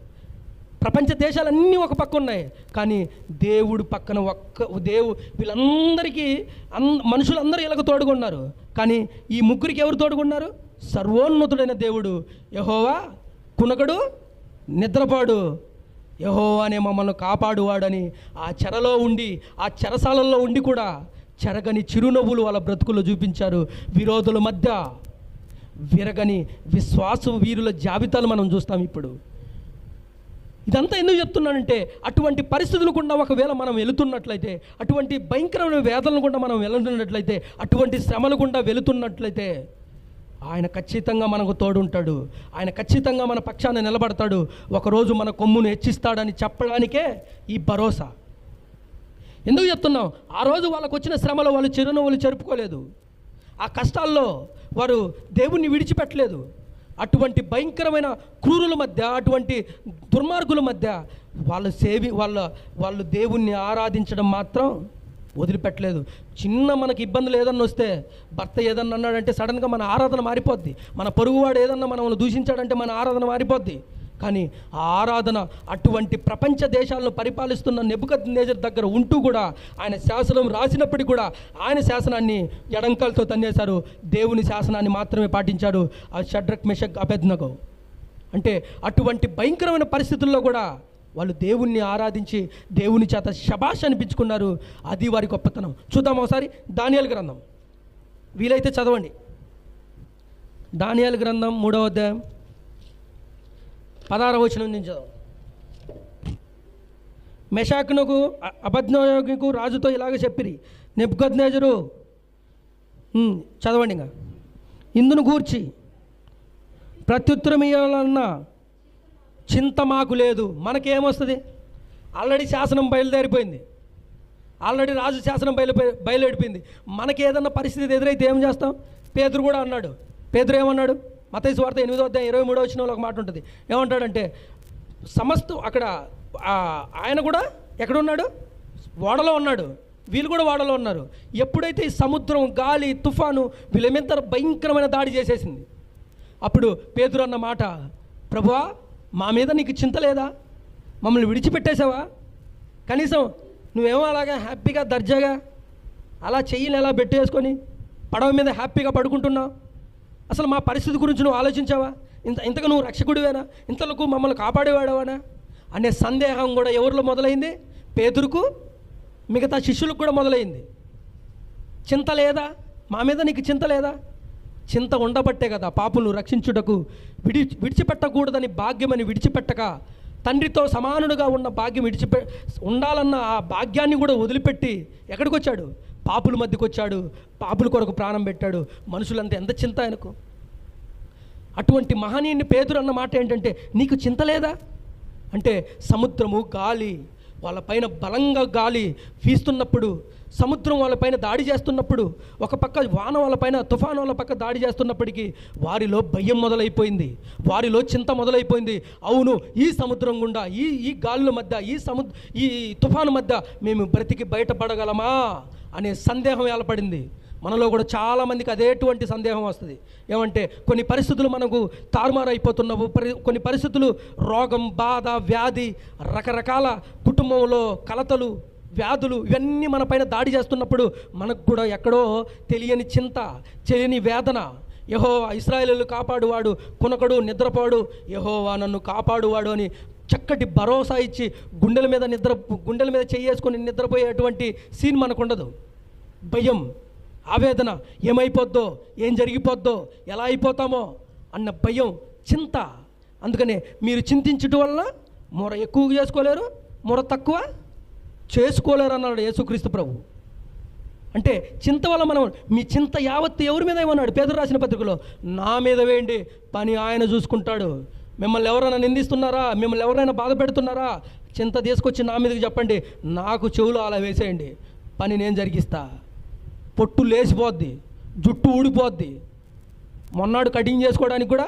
ప్రపంచ దేశాలన్నీ ఒక పక్క ఉన్నాయి, కానీ దేవుడు పక్కన వీళ్ళందరికీ మనుషులందరూ ఇలాగ తోడుగున్నారు. కానీ ఈ ముగ్గురికి ఎవరు తోడుగున్నారు? సర్వోన్నతుడైన దేవుడు యెహోవా కునకడు, నిద్రపాడు, యెహోవానే మమ్మల్ని కాపాడువాడని ఆ చెరలో ఉండి, ఆ చెరసాలల్లో ఉండి కూడా చెరగని చిరునవ్వులు వాళ్ళ బ్రతుకుల్లో చూపించారు. విరోధుల మధ్య విరగని విశ్వాస వీరుల జాబితాలు మనం చూస్తాం. ఇప్పుడు ఇదంతా ఎందుకు చెప్తున్నానంటే, అటువంటి పరిస్థితులు కూడా ఒకవేళ మనం వెళుతున్నట్లయితే, అటువంటి భయంకరమైన వేదనలు కూడా మనం వెళుతున్నట్లయితే, అటువంటి శ్రమలు కూడా వెళుతున్నట్లయితే ఆయన ఖచ్చితంగా మనకు తోడుంటాడు. ఆయన ఖచ్చితంగా మన పక్షాన నిలబడతాడు. ఒకరోజు మన కొమ్మును హెచ్చిస్తాడని చెప్పడానికే ఈ భరోసా. ఎందుకు చెప్తున్నాం? ఆ రోజు వాళ్ళకు వచ్చిన శ్రమలో వాళ్ళు చిరునవ్వులు చెరుపుకోలేదు. ఆ కష్టాల్లో వారు దేవుణ్ణి విడిచిపెట్టలేదు. అటువంటి భయంకరమైన క్రూరుల మధ్య, అటువంటి దుర్మార్గుల మధ్య వాళ్ళు దేవుణ్ణి ఆరాధించడం మాత్రం వదిలిపెట్టలేదు. చిన్న మనకి ఇబ్బందులు ఏదన్నా వస్తే, భర్త ఏదన్నా అన్నాడంటే సడన్గా మన ఆరాధన మారిపోద్ది. మన పొరుగువాడు ఏదన్నా మనల్ని దూషించాడంటే మన ఆరాధన మారిపోద్ది. కానీ ఆ ఆరాధన అటువంటి ప్రపంచ దేశాలను పరిపాలిస్తున్న నెబుకద్నెజర్ దగ్గర ఉంటూ కూడా ఆయన శాసనం రాసినప్పటికీ కూడా ఆయన శాసనాన్ని ఎడంకాలతో తన్నేశారు, దేవుని శాసనాన్ని మాత్రమే పాటించారు ఆ షడ్రక్ మెషక్ అబేద్నగో. అంటే అటువంటి భయంకరమైన పరిస్థితుల్లో కూడా వాళ్ళు దేవుణ్ణి ఆరాధించి దేవుని చేత శబాష్ అనిపించుకున్నారు. అది వారి గొప్పతనం. చూద్దాం ఒకసారి దానియేలు గ్రంథం, వీలైతే చదవండి. దానియేలు గ్రంథం 3వ అధ్యాయం 16వ వచనం నుంచి చదవం. మెషాకునకు అబేద్నగోకు రాజుతో ఇలాగ చెప్పిరి, నెబుకద్నెజరు చదవండి ఇంకా, ఇందును గూర్చి ప్రత్యుత్తరం ఇవ్వాలన్న చింత మాకు లేదు. మనకేమొస్తుంది? ఆల్రెడీ శాసనం బయలుదేరిపోయింది, ఆల్రెడీ రాజు శాసనం బయలుదేరిపోయింది. మనకి ఏదన్నా పరిస్థితి ఎదురైతే ఏం చేస్తాం? పేతురు కూడా అన్నాడు. పేతురు ఏమన్నాడు? మత్తయి సువార్త 8వ అధ్యాయం 23వ వచనంలో ఒక మాట ఉంటుంది. ఏమంటాడంటే సమస్తం అక్కడ ఆయన కూడా ఎక్కడున్నాడు? ఓడలో ఉన్నాడు, వీళ్ళు కూడా ఓడలో ఉన్నారు. ఎప్పుడైతే ఈ సముద్రం, గాలి, తుఫాను వీళ్ళ మీద భయంకరమైన దాడి చేసేసింది, అప్పుడు పేతురు అన్న మాట, ప్రభువా మా మీద నీకు చింత లేదా? మమ్మల్ని విడిచిపెట్టేసావా? కనీసం నువ్వేమో అలాగా హ్యాపీగా దర్జాగా అలా చెయ్యిని ఎలా పెట్టేసుకొని పడవ మీద హ్యాపీగా పడుకుంటున్నావు, అసలు మా పరిస్థితి గురించి నువ్వు ఆలోచించావా? ఇంతకు నువ్వు రక్షకుడివేనా? ఇంతలకు మమ్మల్ని కాపాడేవాడవానా అనే సందేహం కూడా ఎవరిలో మొదలైంది? పేతురుకు, మిగతా శిష్యులకు కూడా మొదలైంది. చింత లేదా? మా మీద నీకు చింత లేదా? చింత ఉండబట్టే కదా పాపులను రక్షించుటకు విడిచిపెట్టకూడదని భాగ్యమని విడిచిపెట్టక, తండ్రితో సమానుడుగా ఉన్న భాగ్యం ఉండాలన్న ఆ భాగ్యాన్ని కూడా వదిలిపెట్టి ఎక్కడికి వచ్చాడు? పాపుల మధ్యకు వచ్చాడు, పాపుల కొరకు ప్రాణం పెట్టాడు. మనుషులంతా ఎంత చింత ఆయనకు. అటువంటి మహనీయుని పేతురు అన్న మాట ఏంటంటే, నీకు చింత లేదా అంటే, సముద్రము, గాలి వాళ్ళపైన బలంగా గాలి వీస్తున్నప్పుడు, సముద్రం వాళ్ళపైన దాడి చేస్తున్నప్పుడు, ఒక పక్క వాన వాళ్ళపైన, తుఫాను వాళ్ళ పక్క దాడి చేస్తున్నప్పటికీ వారిలో భయం మొదలైపోయింది, వారిలో చింత మొదలైపోయింది. అవును, ఈ సముద్రం గుండా, ఈ గాలుల మధ్య, ఈ తుఫాను మధ్య మేము బ్రతికి బయటపడగలమా అనే సందేహం ఏర్పడింది. మనలో కూడా చాలామందికి అదేటువంటి సందేహం వస్తుంది. ఏమంటే కొన్ని పరిస్థితులు మనకు తారుమారు అయిపోతున్నావు, కొన్ని పరిస్థితులు రోగం, బాధ, వ్యాధి, రకరకాల కుటుంబంలో కలతలు, వ్యాధులు ఇవన్నీ మన పైన దాడి చేస్తున్నప్పుడు మనకు కూడా ఎక్కడో తెలియని చింత, తెలియని వేదన. యెహోవా ఇశ్రాయేలును కాపాడువాడు, కునకడు, నిద్రపోడు, యెహోవా నన్ను కాపాడువాడు అని చక్కటి భరోసా ఇచ్చి గుండెల మీద చెయ్యేసుకొని నిద్రపోయేటువంటి సీన్ మనకు ఉండదు. భయం, ఆవేదన, ఏమైపోద్దో, ఏం జరిగిపోద్దో, ఎలా అయిపోతామో అన్న భయం, చింత. అందుకనే మీరు చింతించటం వల్ల మొర ఎక్కువ చేసుకోలేరు, మొర తక్కువ చేసుకోలేరు అన్నాడు యేసుక్రీస్తు ప్రభు. అంటే చింత వల్ల మనం, మీ చింత యావత్తు ఎవరి మీద ఏమన్నాడు పేతురు రాసిన పత్రికలో? నా మీద వేయండి, పని ఆయన చూసుకుంటాడు. మిమ్మల్ని ఎవరైనా నిందిస్తున్నారా, మిమ్మల్ని ఎవరైనా బాధ పెడుతున్నారా, చింత తీసుకొచ్చి నా మీదకి చెప్పండి, నాకు చెవులు అలా వేసేయండి, పని నేను జరిగిస్తా. పొట్టు లేచిపోద్ది, జుట్టు ఊడిపోద్ది. మొన్నాడు కటింగ్ చేసుకోవడానికి కూడా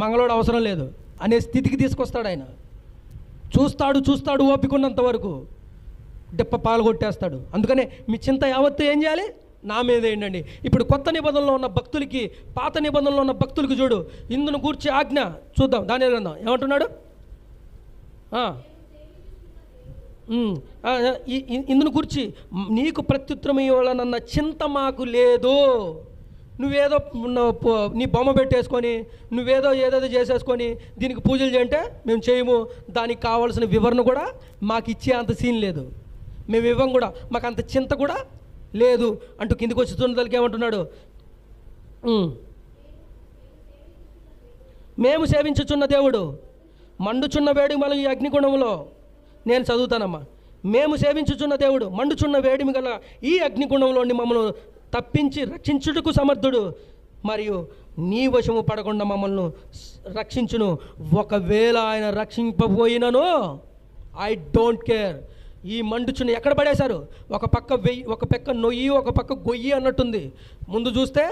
మంగళోడు అవసరం లేదు అనే స్థితికి తీసుకొస్తాడు ఆయన. చూస్తాడు ఓపికన్నంత వరకు దెప్ప పాల్గొట్టేస్తాడు. అందుకనే మీ చింత యావత్తు ఏం చేయాలి? నా మీద ఏంటండి. ఇప్పుడు కొత్త నిబంధనలో ఉన్న భక్తులకి, పాత నిబంధనలో ఉన్న భక్తులకి చూడు, ఇందును గూర్చి ఆజ్ఞ చూద్దాం. దానియేలు గ్రంథం ఏమంటున్నాడు? ఇందును గురించి నీకు ప్రత్యుత్తరం ఇవ్వాలన్న చింత మాకు లేదు. నువ్వేదో నీ బొమ్మ పెట్టేసుకొని, నువ్వేదో ఏదేదో చేసేసుకొని దీనికి పూజలు చేయంటే మేము చేయము, దానికి కావాల్సిన వివరణ కూడా మాకు ఇచ్చే అంత సీన్ లేదు, మేము ఇవ్వం కూడా, మాకు అంత చింత కూడా లేదు అంటూ కిందికి వచ్చి చున్నదలకి ఏమంటున్నాడు? మేము సేవించుచున్న దేవుడు మండుచున్న వేడిమి గల ఈ అగ్నిగుణంలో, నేను చదువుతానమ్మా, మేము సేవించుచున్న దేవుడు మండుచున్న వేడిమి గల ఈ అగ్నిగుణంలోని మమ్మల్ని తప్పించి రక్షించుటకు సమర్థుడు, మరియు నీ వశము పడకుండా మమ్మల్ని రక్షించును. ఒకవేళ ఆయన రక్షింపబోయినను ఐ డోంట్ కేర్. ఈ మండుచున్న ఎక్కడ పడేశారు? ఒక పక్క నొయ్యి, ఒక పక్క గొయ్యి అన్నట్టుంది. ముందు చూస్తే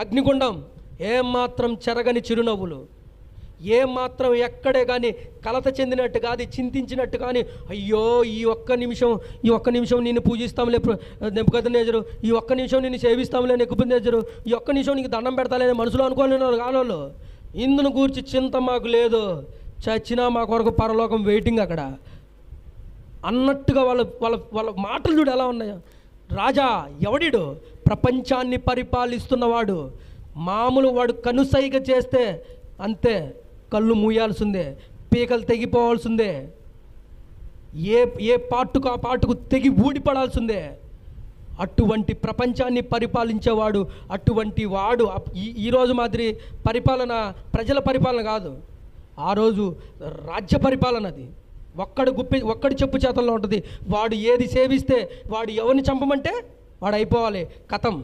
అగ్నిగుండం, ఏమాత్రం చెరగని చిరునవ్వులు, ఏమాత్రం ఎక్కడే కానీ కలత చెందినట్టు కాదు, చింతించినట్టు కానీ, అయ్యో ఈ ఒక్క నిమిషం నిన్ను పూజిస్తాంలే నెబుకద్నెజరు, ఈ ఒక్క నిమిషం నిన్ను సేవిస్తాంలే నెబుకద్నెజరు, ఈ ఒక్క నిమిషం నీకు దండం పెడతాలే మనసులో అనుకోలేని కాలంలో ఇందును గూర్చి చింత మాకు లేదు, చచ్చినా మా కొరకు పరలోకం వెయిటింగ్ అక్కడ అన్నట్టుగా వాళ్ళ వాళ్ళ వాళ్ళ మాటలు చూడు ఎలా ఉన్నాయో. రాజా ఎవడిడు? ప్రపంచాన్ని పరిపాలిస్తున్నవాడు. మామూలు వాడు కనుసైగ చేస్తే అంతే, కళ్ళు మూయాల్సిందే, పీకలు తెగిపోవాల్సిందే, ఏ పాటుకు ఆ పాటుకు తెగి ఊడిపడాల్సిందే. అటువంటి ప్రపంచాన్ని పరిపాలించేవాడు, అటువంటి వాడు. ఈరోజు మాదిరి పరిపాలన ప్రజల పరిపాలన కాదు, ఆ రోజు రాజ్య పరిపాలన. అది ఒక్కడి చెప్పు చేతల్లో ఉంటుంది. వాడు ఏది సేవిస్తే, వాడు ఎవరిని చంపమంటే వాడు అయిపోవాలి, కథం,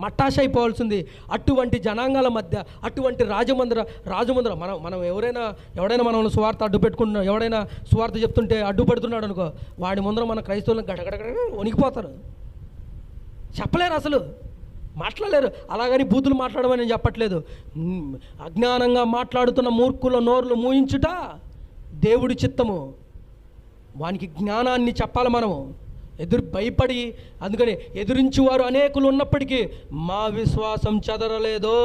మట్టాష అయిపోవాల్సింది. అటువంటి జనాంగాల మధ్య, అటువంటి రాజముందర మనం ఎవడైనా మనం సువార్త అడ్డు పెట్టుకుంటున్నాం, ఎవడైనా సువార్త చెప్తుంటే అడ్డుపడుతున్నాడు అనుకో, వాడి ముందర మన క్రైస్తవులను గడగడగడ వణికిపోతారు, చెప్పలేరు, అసలు మాట్లాడలేరు. అలాగని బూతులు మాట్లాడమని నేను చెప్పట్లేదు. అజ్ఞానంగా మాట్లాడుతున్న మూర్ఖుల నోరులు మూయించుట దేవుడి చిత్తము. వానికి జ్ఞానాన్ని చెప్పాలి మనము. భయపడి, అందుకని ఎదురించువారు అనేకులు ఉన్నప్పటికీ మా విశ్వాసం చెదరలేదో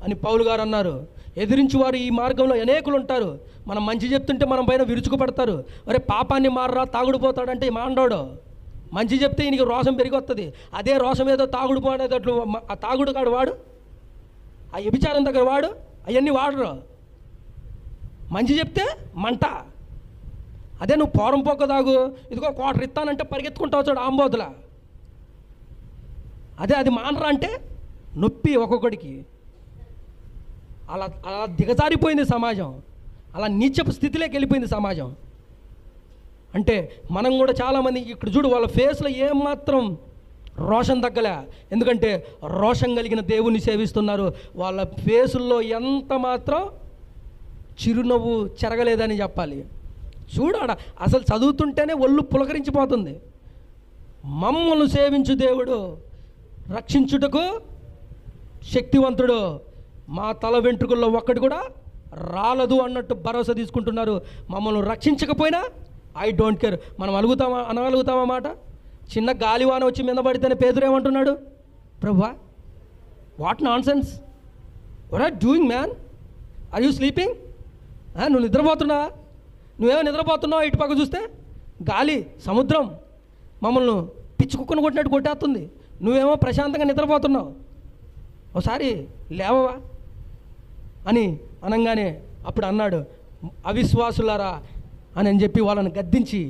అని పౌలు గారు అన్నారు. ఎదిరించువారు ఈ మార్గంలో అనేకులు ఉంటారు. మనం మంచి చెప్తుంటే మనం పైన విరుచుకుపడతారు. అరే పాపాన్ని మారరా, తాగుడుపోతాడంటే మాండోడు. మంచి చెప్తే ఈయనకి రోషం పెరిగి వస్తుంది. అదే రోషం ఏదో తాగుడు పోనేటట్లు ఆ తాగుడు కాడు వాడు, ఆ వ్యభిచారం దగ్గర వాడు, అవన్నీ వాడరు. మంచి చెప్తే మంట. అదే నువ్వు పోరం పొక్క తాగు, ఇదిగో క్వార్టర్ ఇస్తానంటే పరిగెత్తుకుంటావు చూడు ఆంబోతుల. అది మానరా అంటే నొప్పి ఒక్కొక్కడికి. అలా దిగజారిపోయింది సమాజం, అలా నీచపు స్థితిలోకి వెళ్ళిపోయింది సమాజం. అంటే మనం కూడా చాలామంది ఇక్కడ చూడు, వాళ్ళ ఫేస్లో ఏమాత్రం రోషం తగ్గలే. ఎందుకంటే రోషం కలిగిన దేవుణ్ణి సేవిస్తున్నారు. వాళ్ళ ఫేసుల్లో ఎంత మాత్రం చిరునవ్వు చెరగలేదని చెప్పాలి. చూడాడ అసలు చదువుతుంటేనే ఒళ్ళు పులకరించిపోతుంది. మమ్మల్ని సేవించు దేవుడు, రక్షించుటకు శక్తివంతుడు, మా తల వెంట్రుకల్లో ఒక్కటి కూడా రాలదు అన్నట్టు భరోసా తీసుకుంటున్నారు. మమ్మల్ని రక్షించకపోయినా ఐ డోంట్ కేర్. మనం అనగలుగుతామా మాట? చిన్న గాలివాన వచ్చి మీద పడితేనే పేదరు ఏమంటున్నాడు? ప్రభువా, what nonsense, what are doing man, are you sleeping? నువ్వు నిద్రపోతున్నా, నువ్వేమో నిద్రపోతున్నావు. ఇటు పక్క చూస్తే గాలి, సముద్రం మమ్మల్ని పిచ్చి కుక్కను కొట్టినట్టు కొట్టేస్తుంది, నువ్వేమో ప్రశాంతంగా నిద్రపోతున్నావు. ఒకసారి లేవవా అని అనగానే అప్పుడు అన్నాడు, అవిశ్వాసులారా అని చెప్పి వాళ్ళని గద్దించి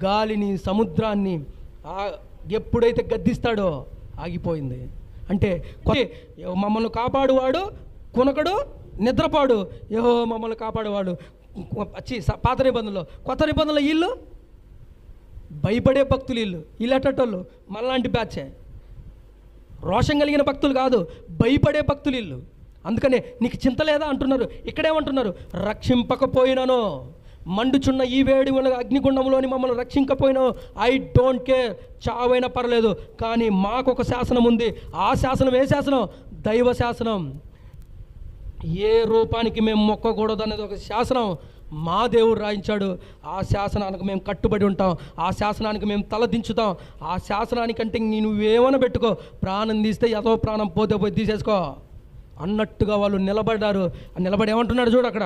గాలిని, సముద్రాన్ని ఎప్పుడైతే గద్దిస్తాడో ఆగిపోయింది. అంటే మమ్మల్ని కాపాడువాడు కునకడు, నిద్రపాడు, ఏహో మమ్మల్ని కాపాడువాడు. పాత నిబంధనలో, కొత్త నిబంధనలో వీళ్ళు భయపడే భక్తులు, వీళ్ళు ఎట్టటోళ్ళు మనలాంటి బ్యాచే. రోషం కలిగిన భక్తులు కాదు, భయపడే భక్తులు వీళ్ళు. అందుకనే నీకు చింత లేదా అంటున్నారు. ఇక్కడేమంటున్నారు? రక్షింపకపోయినానో, మండుచున్న ఈ వేడి అగ్నిగుండంలోని మమ్మల్ని రక్షించకపోయినో ఐ డోంట్ కేర్, చావైనా పర్లేదు, కానీ మాకు ఒక శాసనం ఉంది. ఆ శాసనం ఏ శాసనం? దైవ శాసనం. ఏ రూపానికి మేము మొక్కకూడదు అనేది ఒక శాసనం మా దేవుడు రాయించాడు. ఆ శాసనానికి మేము కట్టుబడి ఉంటాం, ఆ శాసనానికి మేము తలదించుతాం. ఆ శాసనానికంటే నువ్వేమైనా పెట్టుకో, ప్రాణం తీస్తే ఏదో ప్రాణం పోతే పోయి తీసేసుకో అన్నట్టుగా వాళ్ళు నిలబడ్డారు. నిలబడి ఏమంటున్నాడు చూడు అక్కడ,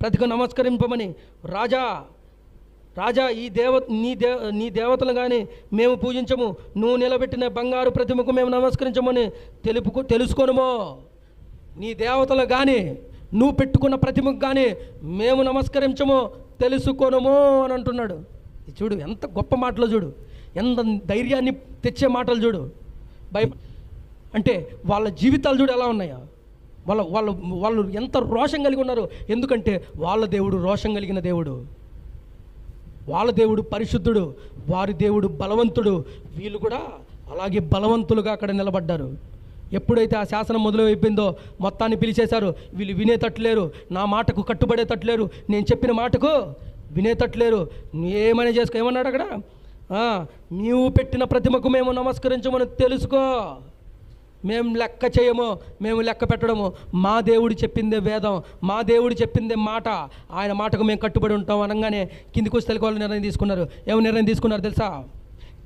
ప్రతిగా నమస్కరింపమని. రాజా నీ దేవతలు కానీ మేము పూజించము, నువ్వు నిలబెట్టిన బంగారు ప్రతిమకు మేము నమస్కరించమని తెలుసుకోనుమో. నీ దేవతలు కానీ నువ్వు పెట్టుకున్న ప్రతిమకు కానీ మేము నమస్కరించము, తెలుసుకోనము అని అంటున్నాడు. చూడు ఎంత గొప్ప మాటలు, చూడు ఎంత ధైర్యాన్ని తెచ్చే మాటలు చూడు. అంటే వాళ్ళ జీవితాలు చూడు ఎలా ఉన్నాయో, వాళ్ళు ఎంత రోషం కలిగి ఉన్నారు. ఎందుకంటే వాళ్ళ దేవుడు రోషం కలిగిన దేవుడు, వాళ్ళ దేవుడు పరిశుద్ధుడు, వారి దేవుడు బలవంతుడు. వీళ్ళు కూడా అలాగే బలవంతులుగా అక్కడ నిలబడ్డారు. ఎప్పుడైతే ఆ శాసనం మొదలైపోయిందో మొత్తాన్ని పిలిచేశారు. వీళ్ళు వినేటట్లేరు, నా మాటకు కట్టుబడేటట్లేరు, నేను చెప్పిన మాటకు వినేటట్లేరు. ఏమైనా చేసుకో, ఏమన్నాడు అక్కడ? నీవు పెట్టిన ప్రతిమకు మేము నమస్కరించమని తెలుసుకో. మేము లెక్క చేయము, మేము లెక్క పెట్టడము. మా దేవుడు చెప్పిందే వేదం, మా దేవుడు చెప్పిందే మాట, ఆయన మాటకు మేము కట్టుబడి ఉంటాం అనగానే కిందికి వచ్చి తెలుకోవాలని నిర్ణయం తీసుకున్నారు. ఏమో నిర్ణయం తీసుకున్నారు తెలుసా?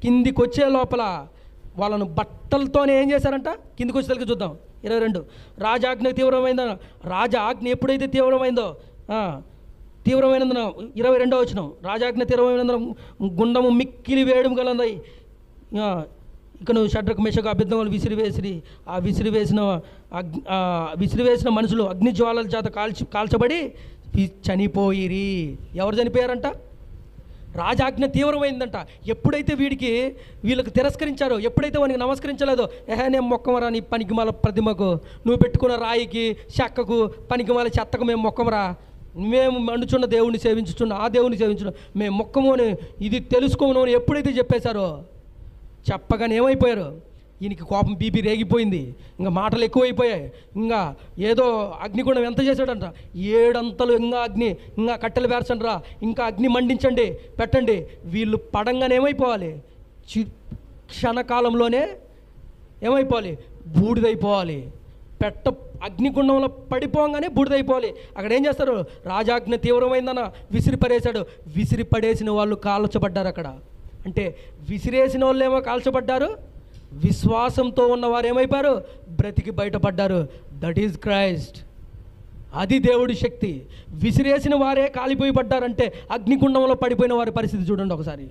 కిందికి వచ్చే లోపల వాళ్ళను బట్టలతోనే ఏం చేశారంట? కిందికి వచ్చి తెలుగు చూద్దాం. 22 రాజాజ్ఞ తీవ్రమైందన, రాజా ఆజ్ఞ ఎప్పుడైతే తీవ్రమైందో తీవ్రమైనందున 22వ వచనం, రాజాజ్ఞ తీవ్రమైనందున గుండము మిక్కిలి వేయడం గలదై ఇక నువ్వు షడ్రకు మెషకు అభ్యర్థములు విసిరివేసిన మనుషులు అగ్ని జ్వాలల చేత కాల్చబడి చనిపోయిరి. ఎవరు చనిపోయారంట? రాజాజ్ఞ తీవ్రమైందంట. ఎప్పుడైతే వీళ్ళకి తిరస్కరించారో, ఎప్పుడైతే వానికి నమస్కరించలేదో, నేను మొక్కమరా నీ పనికిమాల ప్రతిమకు, నువ్వు పెట్టుకున్న రాయికి చెక్కకు పనికిమాల చెత్తకు మేము మొక్కమరా, మేము మండుచున్న దేవుడిని సేవించుచున్న ఆ దేవుడిని సేవించున్న మేము మొక్కము అని ఇది తెలుసుకోము అని ఎప్పుడైతే చెప్పేశారో, చెప్పగానే ఏమైపోయారు? ఈయనకి కోపం బీపీ రేగిపోయింది, ఇంకా మాటలు ఎక్కువైపోయాయి. ఇంకా ఏదో అగ్నిగుండం ఎంత చేశాడంట, 7 అంతలు ఇంకా కట్టెలు పేర్చండి రా, ఇంకా అగ్ని మండించండి పెట్టండి. వీళ్ళు పడంగానే ఏమైపోవాలి? క్షణకాలంలోనే ఏమైపోవాలి? బూడిదైపోవాలి. అగ్నిగుండంలో పడిపోగానే బూడిదైపోవాలి. అక్కడ ఏం చేస్తారు? రాజాజ్ఞ తీవ్రమైందన్న విసిరిపడేశాడు. విసిరిపడేసిన వాళ్ళు కాల్చబడ్డారు అక్కడ. అంటే విసిరేసిన వాళ్ళు ఏమో కాల్చబడ్డారు, విశ్వాసంతో ఉన్నవారు ఏమైపోయారు? బ్రతికి బయటపడ్డారు. That is Christ. అది దేవుడి శక్తి. విసిరేసిన వారే కాలిపోయి పడ్డారంటే అగ్నిగుండంలో పడిపోయిన వారి పరిస్థితి చూడండి ఒకసారి.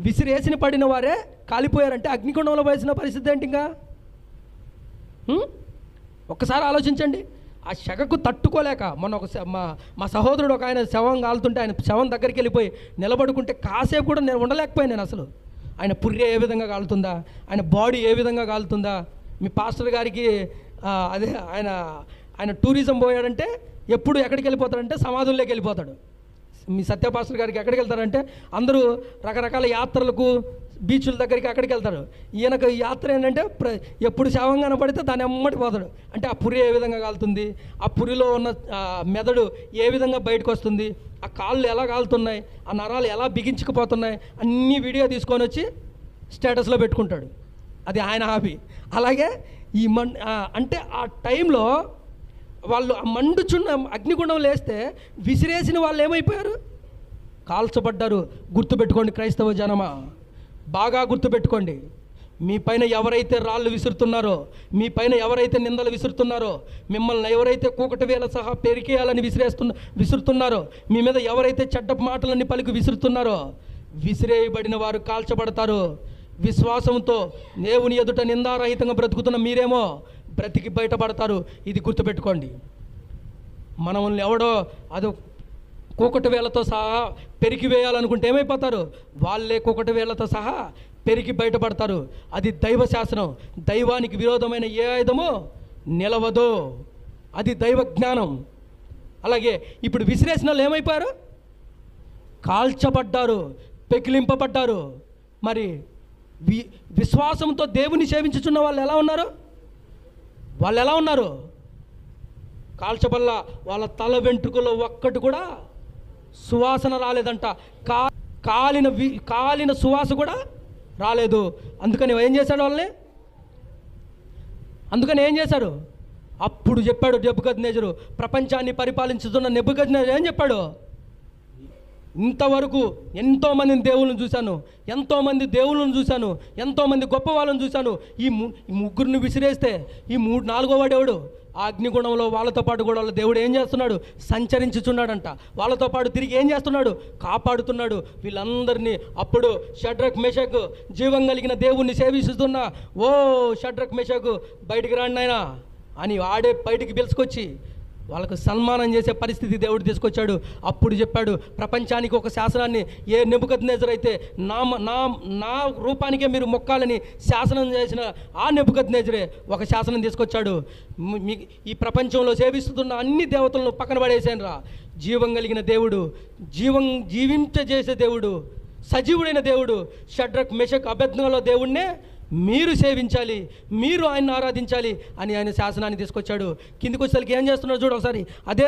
విసిరేసిన పడిన వారే కాలిపోయారంటే అగ్నిగుండంలో పడిన పరిస్థితి ఏంటి? ఇంకా ఒక్కసారి ఆలోచించండి. ఆ శగకు తట్టుకోలేక మొన్న మా సహోదరుడు ఒక ఆయన శవం కాలుతుంటే ఆయన శవం దగ్గరికి వెళ్ళిపోయి నిలబడుకుంటే కాసేపు కూడా నేను ఉండలేకపోయాను. నేను అసలు ఆయన పుర్రె ఏ విధంగా కాలుతుందా, ఆయన బాడీ ఏ విధంగా కాలుతుందా. మీ పాస్టర్ గారికి అదే ఆయన టూరిజం పోయాడంటే ఎప్పుడు ఎక్కడికి వెళ్ళిపోతాడంటే సమాధుల్లోకి వెళ్ళిపోతాడు. మీ సత్య పాస్టర్ గారికి ఎక్కడికి వెళ్తారంటే అందరూ రకరకాల యాత్రలకు బీచ్ల దగ్గరికి అక్కడికి వెళ్తారు. ఈయనకు యాత్ర ఏంటంటే ఎప్పుడు శవం కనపడితే దాన్ని అమ్మటి పోతాడు. అంటే ఆ పురి ఏ విధంగా కాలుతుంది, ఆ పురిలో ఉన్న మెదడు ఏ విధంగా బయటకు వస్తుంది, ఆ కాళ్ళు ఎలా కాలుతున్నాయి, ఆ నరాలు ఎలా బిగించుకుపోతున్నాయి, అన్నీ వీడియో తీసుకొని వచ్చి స్టేటస్లో పెట్టుకుంటాడు. అది ఆయన హాబీ. అలాగే ఈ అంటే ఆ టైంలో వాళ్ళు ఆ మండుచున్న అగ్నిగుండం లేస్తే విసిరేసిన వాళ్ళు ఏమైపోయారు? కాల్చబడ్డారు. గుర్తుపెట్టుకోండి క్రైస్తవ జనమా, బాగా గుర్తుపెట్టుకోండి. మీ పైన ఎవరైతే రాళ్ళు విసురుతున్నారో, మీ పైన ఎవరైతే నిందలు విసురుతున్నారో, మిమ్మల్ని ఎవరైతే కూకటి వేల సహా పెరికేయాలని విసురుతున్నారో, మీ మీద ఎవరైతే చెడ్డ మాటలన్నీ పలికి విసురుతున్నారో, విసిరేయబడిన వారు కాల్చబడతారు. విశ్వాసంతో దేవుని ఎదుట నిందారహితంగా బ్రతుకుతున్న మీరేమో బ్రతికి బయటపడతారు. ఇది గుర్తుపెట్టుకోండి. మనల్ని ఎవడో అదో కూకటి వేలతో సహా పెరికి వేయాలనుకుంటే ఏమైపోతారు? వాళ్ళే కూకటి వేలతో సహా పెరికి బయటపడతారు. అది దైవ శాసనం. దైవానికి విరోధమైన ఏ ఆయుధమో నిలవదు. అది దైవ జ్ఞానం. అలాగే ఇప్పుడు విసిరేసిన వాళ్ళు ఏమైపోయారు? కాల్చబడ్డారు, పెకిలింపబడ్డారు. మరి విశ్వాసంతో దేవుని సేవించుచున్న వాళ్ళు ఎలా ఉన్నారు? వాళ్ళు ఎలా ఉన్నారు? కాల్చబల్ల వాళ్ళ తల వెంట్రుకలో ఒక్కటి కూడా సువాసన రాలేదంట. కాలిన సువాసన కూడా రాలేదు. అందుకని ఏం చేశాడు? అప్పుడు చెప్పాడు నెబుకద్నెజరు, ప్రపంచాన్ని పరిపాలించుతున్న నెబుకద్నెజరు ఏం చెప్పాడు? ఇంతవరకు ఎంతోమందిని దేవుళ్ళను చూశాను, ఎంతోమంది గొప్ప వాళ్ళని చూశాను. ఈ ముగ్గురిని విసిరేస్తే ఈ 4వ వాడు ఎవడు? ఆ అగ్నిగుణంలో వాళ్ళతో పాటు కూడా వాళ్ళ దేవుడు ఏం చేస్తున్నాడు? సంచరించుచున్నాడంట. వాళ్ళతో పాటు తిరిగి ఏం చేస్తున్నాడు? కాపాడుతున్నాడు వీళ్ళందరినీ. అప్పుడు షడ్రక్ మెషకు జీవం కలిగిన దేవుణ్ణి సేవిస్తున్న ఓ షడ్రక్ మెషకు బయటికి రాండి నాయనా అని ఆడే బయటికి పిలుచుకొచ్చి వాళ్ళకు సన్మానం చేసే పరిస్థితి దేవుడు తీసుకొచ్చాడు. అప్పుడు చెప్పాడు, ప్రపంచానికి ఒక శాసనాన్ని ఏ నెబుకద్నెజరు అయితే నా రూపానికే మీరు మొక్కాలని శాసనం చేసిన ఆ నెబుకద్నెజరే ఒక శాసనం తీసుకొచ్చాడు. ఈ ప్రపంచంలో సేవిస్తున్న అన్ని దేవతలను పక్కన పడేసాను రా. జీవం కలిగిన దేవుడు, జీవింపజేసే దేవుడు, సజీవుడైన దేవుడు షడ్రక్ మెషక్ అబేద్నెగోలో దేవుడినే మీరు సేవించాలి, మీరు ఆయన్ని ఆరాధించాలి అని ఆయన శాసనాన్ని తీసుకొచ్చాడు. కిందికి వచ్చేసరికి ఏం చేస్తున్నాడు చూడు ఒకసారి. అదే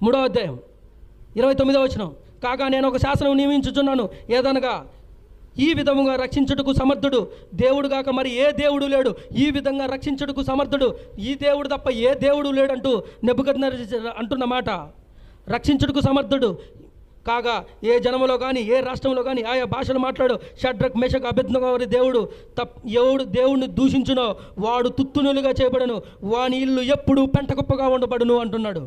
3వ అధ్యాయం 29వ వచనం. కాగా నేను ఒక శాసనం నియమించుచున్నాను, ఏదనగా ఈ విధముగా రక్షించుటకు సమర్థుడు దేవుడు కాక మరి ఏ దేవుడు లేడు. ఈ విధంగా రక్షించుటకు సమర్థుడు ఈ దేవుడు తప్ప ఏ దేవుడు లేడంటూ నెబుకద్నెజరు అంటున్న మాట. రక్షించుటకు సమర్థుడు కాగా ఏ జనములో కానీ ఏ రాష్ట్రంలో కానీ ఆయా భాషలు మాట్లాడు షడ్రక్ మేషక్ అబేద్నెగో వారి ఎవడు దేవుడిని దూషించునో వాడు తుత్తునులుగా చేయబడను, వాని ఇల్లు ఎప్పుడు పెంటకుప్పగా ఉండబడును అంటున్నాడు.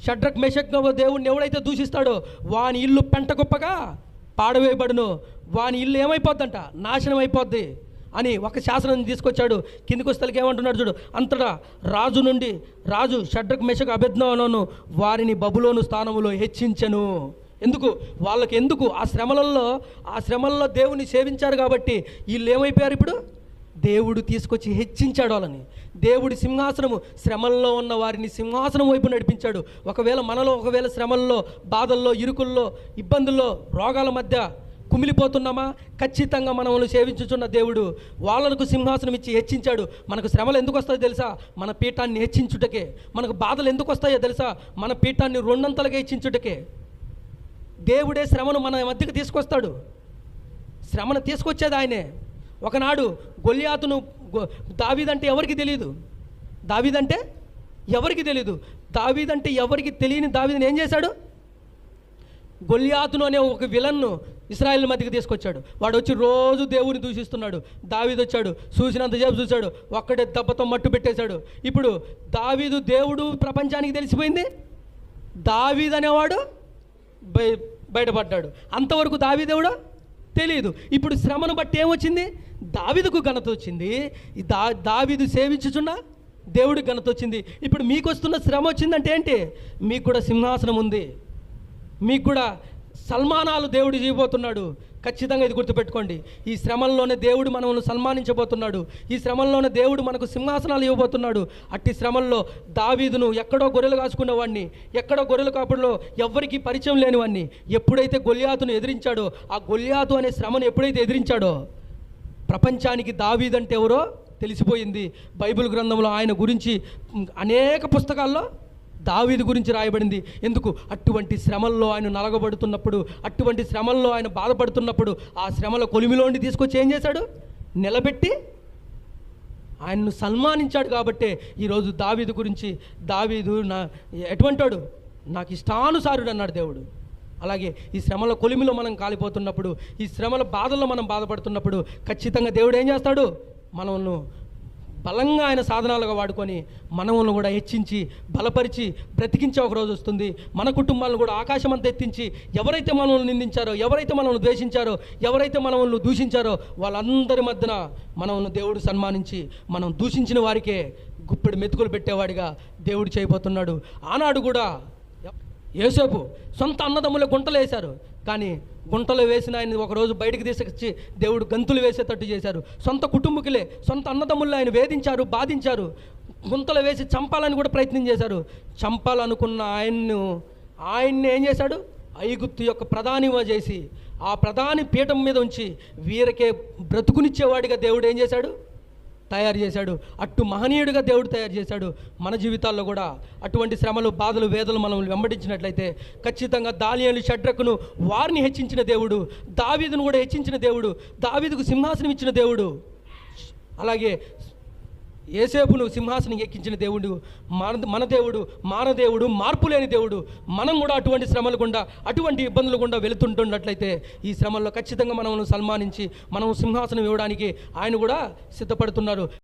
షడ్రక్ మేషక్ దేవుడిని ఎవడైతే దూషిస్తాడో వాని ఇల్లు పెంటకుప్పగా పాడవేయబడును, వాని ఇల్లు ఏమైపోద్దంట, నాశనం అయిపోద్ది అని ఒక శాసనం తీసుకొచ్చాడు. కిందికి వస్తలకి ఏమంటున్నాడు చూడు, అంతటా రాజు షడ్రక్ మేషక్ అబేద్నెగోను వారిని బబులోను స్థానములో హెచ్చించెను. ఎందుకు ఆ శ్రమలలో దేవుని సేవించారు కాబట్టి వీళ్ళు ఏమైపోయారు, ఇప్పుడు దేవుడు తీసుకొచ్చి హెచ్చించాడు వాళ్ళని. దేవుడి సింహాసనము శ్రమల్లో ఉన్న వారిని సింహాసనం వైపు నడిపించాడు. ఒకవేళ శ్రమల్లో, బాధల్లో, ఇరుకుల్లో, ఇబ్బందుల్లో, రోగాల మధ్య కుమిలిపోతున్నామా? ఖచ్చితంగా మనల్ని సేవించుచున్న దేవుడు వాళ్ళకు సింహాసనం ఇచ్చి హెచ్చించాడు. మనకు శ్రమలు ఎందుకు వస్తాయో తెలుసా? మన పీఠాన్ని హెచ్చించుటకే. మనకు బాధలు ఎందుకు వస్తాయో తెలుసా? మన పీఠాన్ని రెండంతలుగా హెచ్చించుటకే. దేవుడే శ్రమను మన మధ్యకి తీసుకొస్తాడు. శ్రమను తీసుకొచ్చేది ఆయనే. ఒకనాడు గొల్యాతును దావీదంటే ఎవరికి తెలియదు. దావీదంటే ఎవరికి తెలియని దావీదుని ఏం చేశాడు? గొల్యాతును అనే ఒక విలన్ను ఇశ్రాయేల్ మధ్యకి తీసుకొచ్చాడు. వాడు వచ్చి రోజు దేవుని దూషిస్తున్నాడు. దావీదు వచ్చాడు, చూసినంతసేపు చూశాడు, ఒక్కడే దెబ్బతో మట్టు పెట్టేశాడు. ఇప్పుడు దేవుడు ప్రపంచానికి తెలిసిపోయింది, దావీదు అనేవాడు బయటపడ్డాడు. అంతవరకు దావీదేవుడు తెలియదు. ఇప్పుడు శ్రమను బట్టి ఏమొచ్చింది? దావీదుకు ఘనత వచ్చింది. దావీదు సేవించుచున్న దేవుడికి ఘనత వచ్చింది. ఇప్పుడు మీకు వస్తున్న శ్రమ వచ్చిందంటే ఏంటి? మీకు కూడా సింహాసనం ఉంది, మీకు కూడా సన్మానాలు దేవుడు చేయబోతున్నాడు. ఖచ్చితంగా ఇది గుర్తుపెట్టుకోండి. ఈ శ్రమల్లోనే దేవుడు మనల్ని సన్మానించబోతున్నాడు. ఈ శ్రమల్లోనే దేవుడు మనకు సింహాసనాలు ఇవ్వబోతున్నాడు. అట్టి శ్రమల్లో దావీదును ఎక్కడో గొర్రెలు కాసుకునేవాడిని, ఎక్కడో గొర్రెల కాపుల్లో ఎవ్వరికీ పరిచయం లేనివాడిని ఎప్పుడైతే గొల్యాతును ఎదిరించాడో, ఆ గొల్యాతు అనే శ్రమను ఎప్పుడైతే ఎదిరించాడో ప్రపంచానికి దావీదంటే ఎవరో తెలిసిపోయింది. బైబిల్ గ్రంథంలో ఆయన గురించి అనేక పుస్తకాల్లో దావీదు గురించి రాయబడింది. ఎందుకు? అటువంటి శ్రమల్లో ఆయన నలగబడుతున్నప్పుడు, అటువంటి శ్రమల్లో ఆయన బాధపడుతున్నప్పుడు ఆ శ్రమల కొలిమిలోండి తీసుకొచ్చి ఏం చేశాడు? నిలబెట్టి ఆయన్ను సన్మానించాడు. కాబట్టే ఈరోజు దావీదు గురించి, దావీదు ఎటువంటి వాడు? నాకు ఇష్టానుసారుడు అన్నాడు దేవుడు. అలాగే ఈ శ్రమల కొలిమిలో మనం కాలిపోతున్నప్పుడు, ఈ శ్రమల బాధల్లో మనం బాధపడుతున్నప్పుడు ఖచ్చితంగా దేవుడు ఏం చేస్తాడు? మనల్ని బలంగా ఆయన సాధనాలుగా వాడుకొని మనల్ని కూడా హెచ్చించి బలపరిచి బ్రతికించే ఒక రోజు వస్తుంది. మన కుటుంబాలను కూడా ఆకాశం అంతా ఎత్తించి ఎవరైతే మనల్ని నిందించారో, ఎవరైతే మనల్ని ద్వేషించారో, ఎవరైతే మనల్ని దూషించారో వాళ్ళందరి మధ్యన మనల్ని దేవుడు సన్మానించి మనం దూషించిన వారికే గుప్పెడు మెతుకులు పెట్టేవాడిగా దేవుడు చేయబోతున్నాడు. ఆనాడు కూడా యోసేపు సొంత అన్నదమ్ముల గుంటలు వేశారు, కానీ గుంటలు వేసిన ఆయన ఒకరోజు బయటికి తీసుకొచ్చి దేవుడు గంతులు వేసేటట్టు చేశారు. సొంత కుటుంబకులే, సొంత అన్నదమ్ములు ఆయన వేధించారు, బాధించారు, గుంతలు వేసి చంపాలని కూడా ప్రయత్నం చేశారు. చంపాలనుకున్న ఆయన్ని ఏం చేశాడు? ఐగుప్తు యొక్క ప్రధానిగా చేసి ఆ ప్రధాని పీఠం మీద ఉంచి వీరికే బ్రతుకునిచ్చేవాడిగా దేవుడు ఏం చేశాడు? తయారు చేశాడు. అట్టు మహనీయుడిగా దేవుడు తయారు చేశాడు. మన జీవితాల్లో కూడా అటువంటి శ్రమలు, బాధలు, వేదనలు మనం వెంబడించినట్లయితే ఖచ్చితంగా దానియేలు, షడ్రకును వారిని హెచ్చించిన దేవుడు, దావీదును కూడా హెచ్చించిన దేవుడు, దావీదుకు సింహాసనం ఇచ్చిన దేవుడు, అలాగే యేసేపును సింహాసనం ఎక్కించిన దేవుడు మన దేవుడు, మానదేవుడు, మార్పు లేని దేవుడు. మనం కూడా అటువంటి శ్రమలు గుండా, అటువంటి ఇబ్బందులు గుండా వెళుతుంటున్నట్లయితే ఈ శ్రమల్లో ఖచ్చితంగా మనల్ని సన్మానించి మనం సింహాసనం ఇవ్వడానికి ఆయన కూడా సిద్ధపడుతున్నారు.